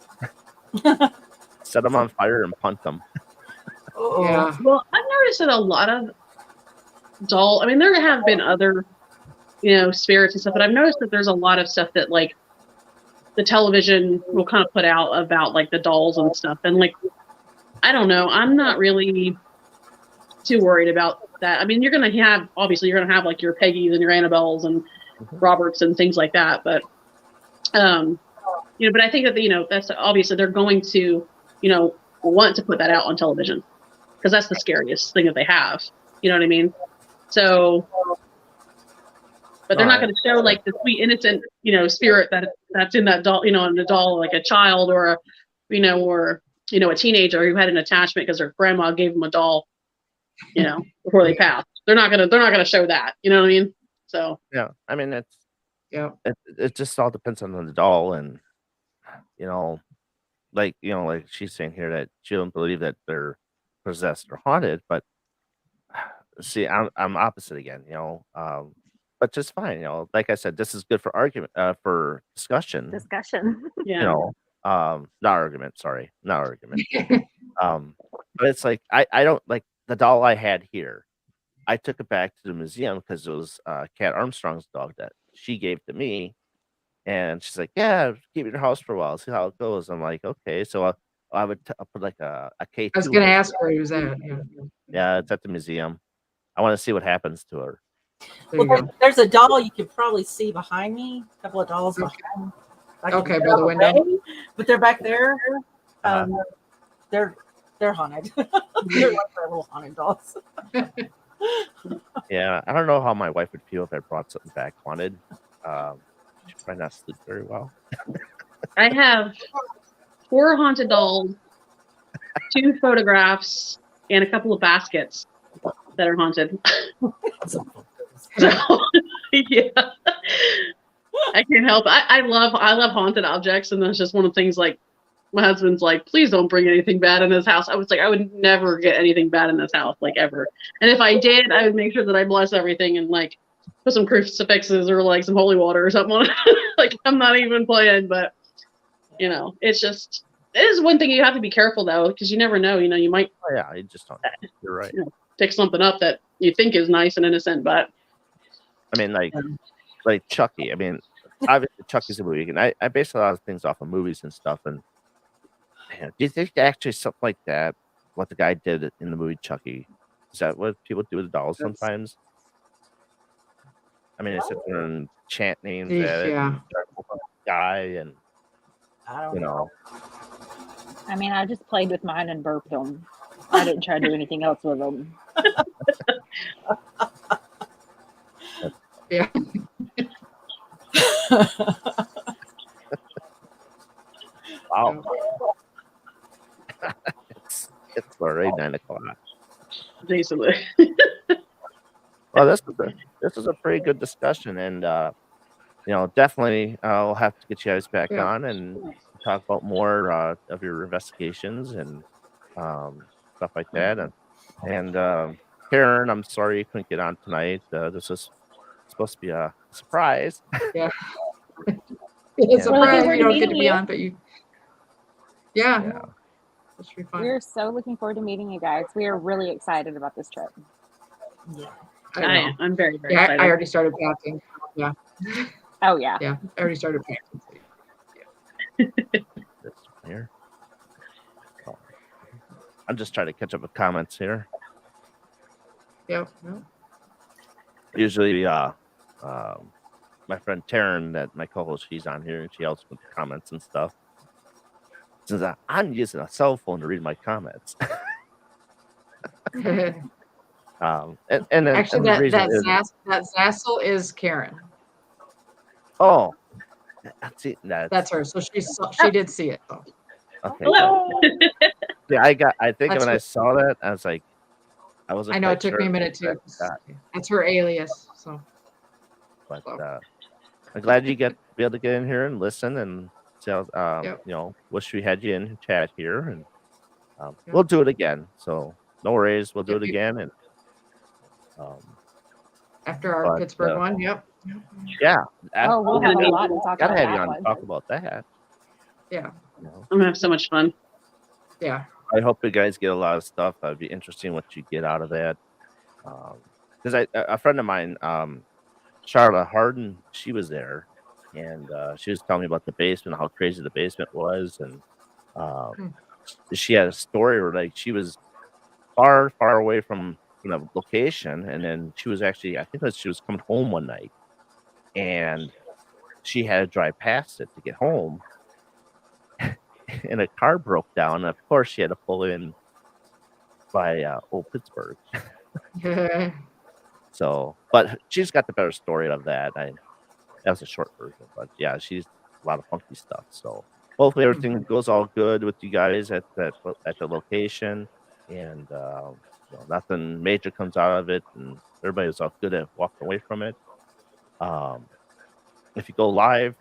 them. Set them on fire and punt them. Yeah. Well, I've noticed that a lot of doll. I mean, there have been other, spirits and stuff, but I've noticed that there's a lot of stuff that like the television will kind of put out about like the dolls and stuff, and like I don't know. I'm not really too worried about that. I mean, you're gonna have like your Peggy's and your Annabelles and Roberts and things like that, but but I think that that's obviously they're going to want to put that out on television because that's the scariest thing that they have. You know what I mean? So, but they're not going to show like the sweet innocent spirit that's in that doll, in the doll, like a child or a a teenager who had an attachment because their grandma gave them a doll, before they passed. They're not gonna show that. You know what I mean? So yeah, I mean it just all depends on the doll, and like she's saying here that she don't believe that they're possessed or haunted, but see, I'm opposite again. But just fine. Like I said, this is good for argument, for discussion. yeah. Not argument. Sorry, not argument. But it's like I don't like the doll I had here. I took it back to the museum because it was Cat Armstrong's dog that she gave to me, and she's like, "Yeah, keep it in your house for a while, see how it goes." I'm like, "Okay." So I'll put like a K2. I was going to ask where he was at. Yeah. Yeah, it's at the museum. I want to see what happens to her. There's a doll you can probably see behind me. A couple of dolls behind. Okay, by the window. But they're back there. They're haunted. They're like their little haunted dolls. Yeah, I don't know how my wife would feel if I brought something back haunted. She'd probably not sleep very well. I have 4 haunted dolls, 2 photographs, and a couple of baskets that are haunted. So, yeah, I can't help. I love haunted objects, and that's just one of the things. Like my husband's like, please don't bring anything bad in this house. I was like, I would never get anything bad in this house, like ever. And if I did, I would make sure that I bless everything and like put some crucifixes or like some holy water or something on it. Like I'm not even playing, but you know, it's just, it is one thing you have to be careful though, because you never know, you know, you might Oh, yeah, I just don't. You're right. you know, pick something up that you think is nice and innocent, but I mean, like Chucky. I mean, obviously Chucky's a movie, and I base a lot of things off of movies and stuff. And man, do you think actually something like that, what the guy did in the movie Chucky, is that what people do with dolls That's- sometimes? I mean, they sit there and chant names Yeesh, at it, yeah. and start whooping the guy, and I don't you know. know, I mean, I just played with mine and burped them. I didn't try to do anything else with them. Yeah. wow, it's already 9 o'clock. basically. Well, this is a pretty good discussion, and you know, definitely I'll have to get you guys back Yeah. on and talk about more of your investigations and stuff like that. And Karen, I'm sorry you couldn't get on tonight. This was supposed to be a surprise. Yeah. Yeah. It's a We're looking surprise forward you to don't get to meeting be you. on, but you. Yeah. Yeah. That should be fun. We're so looking forward to meeting you guys. We are really excited about this trip. Yeah. I know. I'm very, very Yeah, excited. I already started packing. Yeah. Oh yeah. Yeah. I already started packing. This here. Oh. I'm just trying to catch up with comments here. Yep. Yep. Usually, my friend Taryn, that my co-host, she's on here and she helps with the comments and stuff. Since I'm using a cell phone to read my comments. And then Actually, and the reason is, that Zassel is Karen. oh, see, That's her. So she did see it though. okay. Hello. Yeah, I think That's when I her. saw that, I was like, I wasn't. I know quite it took sure me a minute what too. that- That's her alias. So But So. I'm glad you be able to get in here and listen and tell. Yep. You know, wish we had you in chat here, and Yep. we'll do it again. So no worries, we'll do Yep, it yep. again. And after our But, Pittsburgh one, yep. yeah, Oh, we'll have a lot to talk gotta about have you that on to one. talk about that. Yeah. You know? I'm gonna have so much fun. Yeah. I hope you guys get a lot of stuff. It'd be interesting what you get out of that. Because a friend of mine, Charlotte Harden, she was there, and she was telling me about the basement, how crazy the basement was, and she had a story where like she was far, far away from the location, and then she was actually, I think that she was coming home one night, and she had to drive past it to get home, and a car broke down. And of course, she had to pull in by Old Pittsburgh. Yeah. So, but she's got the better story of that. That was a short version, but yeah, she's a lot of funky stuff. So hopefully everything goes all good with you guys at the location, and you know, nothing major comes out of it, and everybody's all good at walking away from it. If you go live,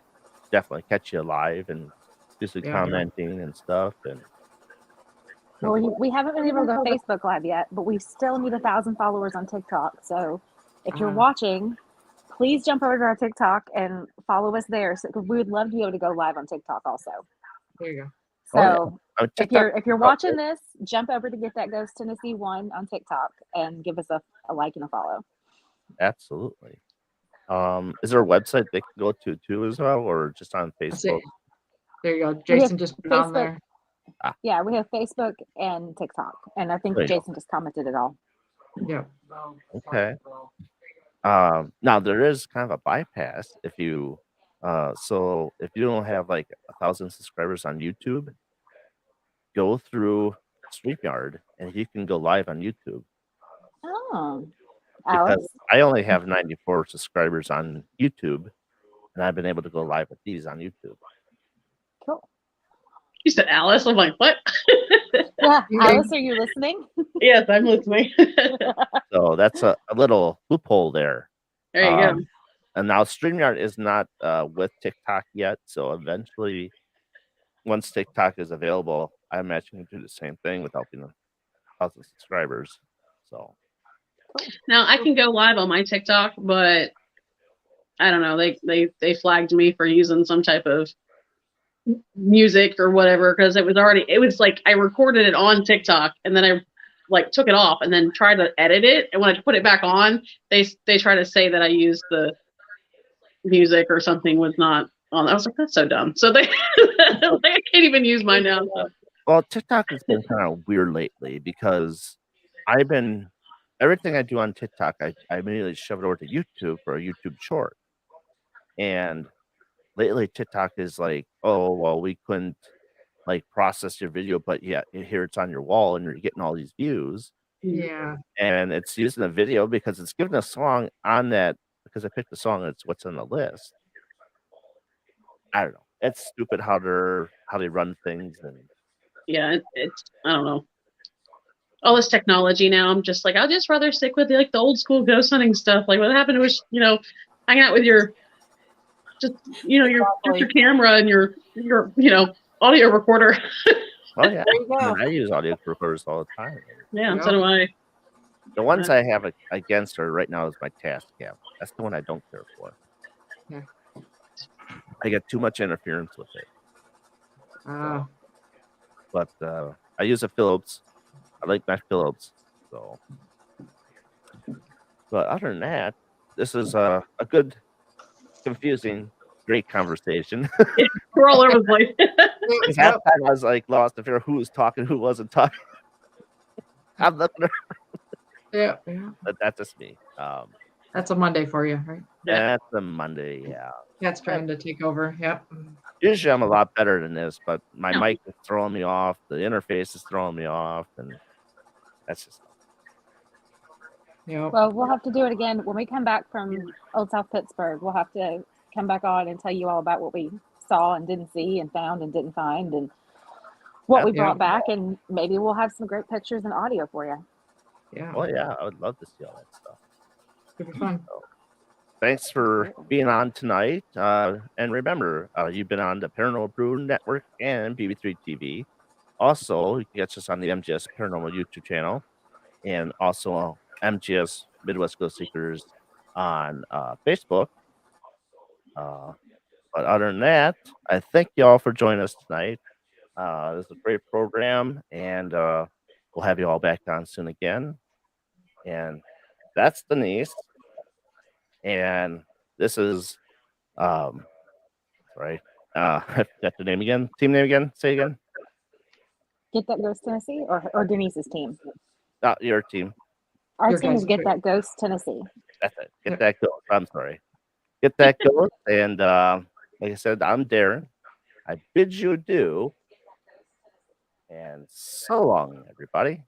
definitely catch you live and do some Yeah. commenting and stuff. And Well, we haven't been able to go Facebook Live yet, but we still need 1,000 followers on TikTok. So if you're watching, please jump over to our TikTok and follow us there. So we would love to be able to go live on TikTok also. There you go. So on if you're watching this, jump over to Get That Ghost Tennessee 1 on TikTok and give us a like and a follow. absolutely. Is there a website they can go to too as well, or just on That's it. Facebook? There you go. We have Jason just put it on Facebook. there. Yeah, we have Facebook and TikTok. And I think There you go. Jason just commented it all. Yep. Okay. Now there is kind of a bypass if you so if you don't have like 1,000 subscribers on YouTube, go through StreamYard and you can go live on YouTube. Oh, Because Alex. I only have 94 subscribers on YouTube, and I've been able to go live with these on YouTube. Cool. You said Alice. I'm like, what? Yeah, Alice, are you listening? Yes, I'm listening. So that's a little loophole there. There you go. And now StreamYard is not with TikTok yet, so eventually once TikTok is available, I imagine you do the same thing with helping 1,000 subscribers. So Now I can go live on my TikTok, but I don't know. They flagged me for using some type of music or whatever because it was like I recorded it on TikTok and then I like took it off and then tried to edit it, and when I put it back on, they try to say that I used the music or something was not on. I was like, that's so dumb. So they like, I can't even use mine now. So. well, TikTok has been kind of weird lately because I've been everything I do on TikTok, I immediately shove it over to YouTube for a YouTube short. And lately TikTok is like, oh well, we couldn't like process your video, but yeah, here it's on your wall and you're getting all these views. Yeah. And it's using the video because it's giving a song on that because I picked the song, it's what's on the list. I don't know. It's stupid how they run things and Yeah, it's I don't know. All this technology now, I'm just like, I'd just rather stick with the old school ghost hunting stuff. Like what happened was, hang out with your your camera and your audio recorder. oh yeah. There you go. I mean, I use audio recorders all the time. Yeah, so do I. The ones I have against her right now is my Tascam. That's the one I don't care for. Yeah. I get too much interference with it. But I use a Philips. I like my Philips. So, but other than that, this is a good, confusing, great conversation. We're all over the place. Because half the time I was like lost to figure out who was talking, who wasn't talking. I'm looking. Yeah. But that's just me. That's a Monday for you, right? That's a Monday, yeah. Cat's trying to take over. Yep. Usually I'm a lot better than this, but my mic is throwing me off. The interface is throwing me off, and that's just. Yep. Well, we'll have to do it again when we come back from Old South Pittsburgh. We'll have to come back on and tell you all about what we saw and didn't see and found and didn't find and what we brought back, and maybe we'll have some great pictures and audio for you. Yeah. Oh yeah, I would love to see all that stuff. It'll be fun. So, thanks for being on tonight. And remember, you've been on the Paranormal Brew Network and BB3 TV. Also, you can catch us on the MGS Paranormal YouTube channel and also MGS Midwest Ghost Seekers on Facebook. But other than that, I thank you all for joining us tonight. This is a great program, and we'll have you all back on soon again. And that's Danise. And this is sorry. I forgot the name again. Team name again. Say again. Get That Ghost Tennessee or Denise's team? Your team. Our team is Get That Ghost Tennessee. That's it. Get That Ghost. I'm sorry. Get That Ghost. And like I said, I'm Darren. I bid you adieu. And so long, everybody.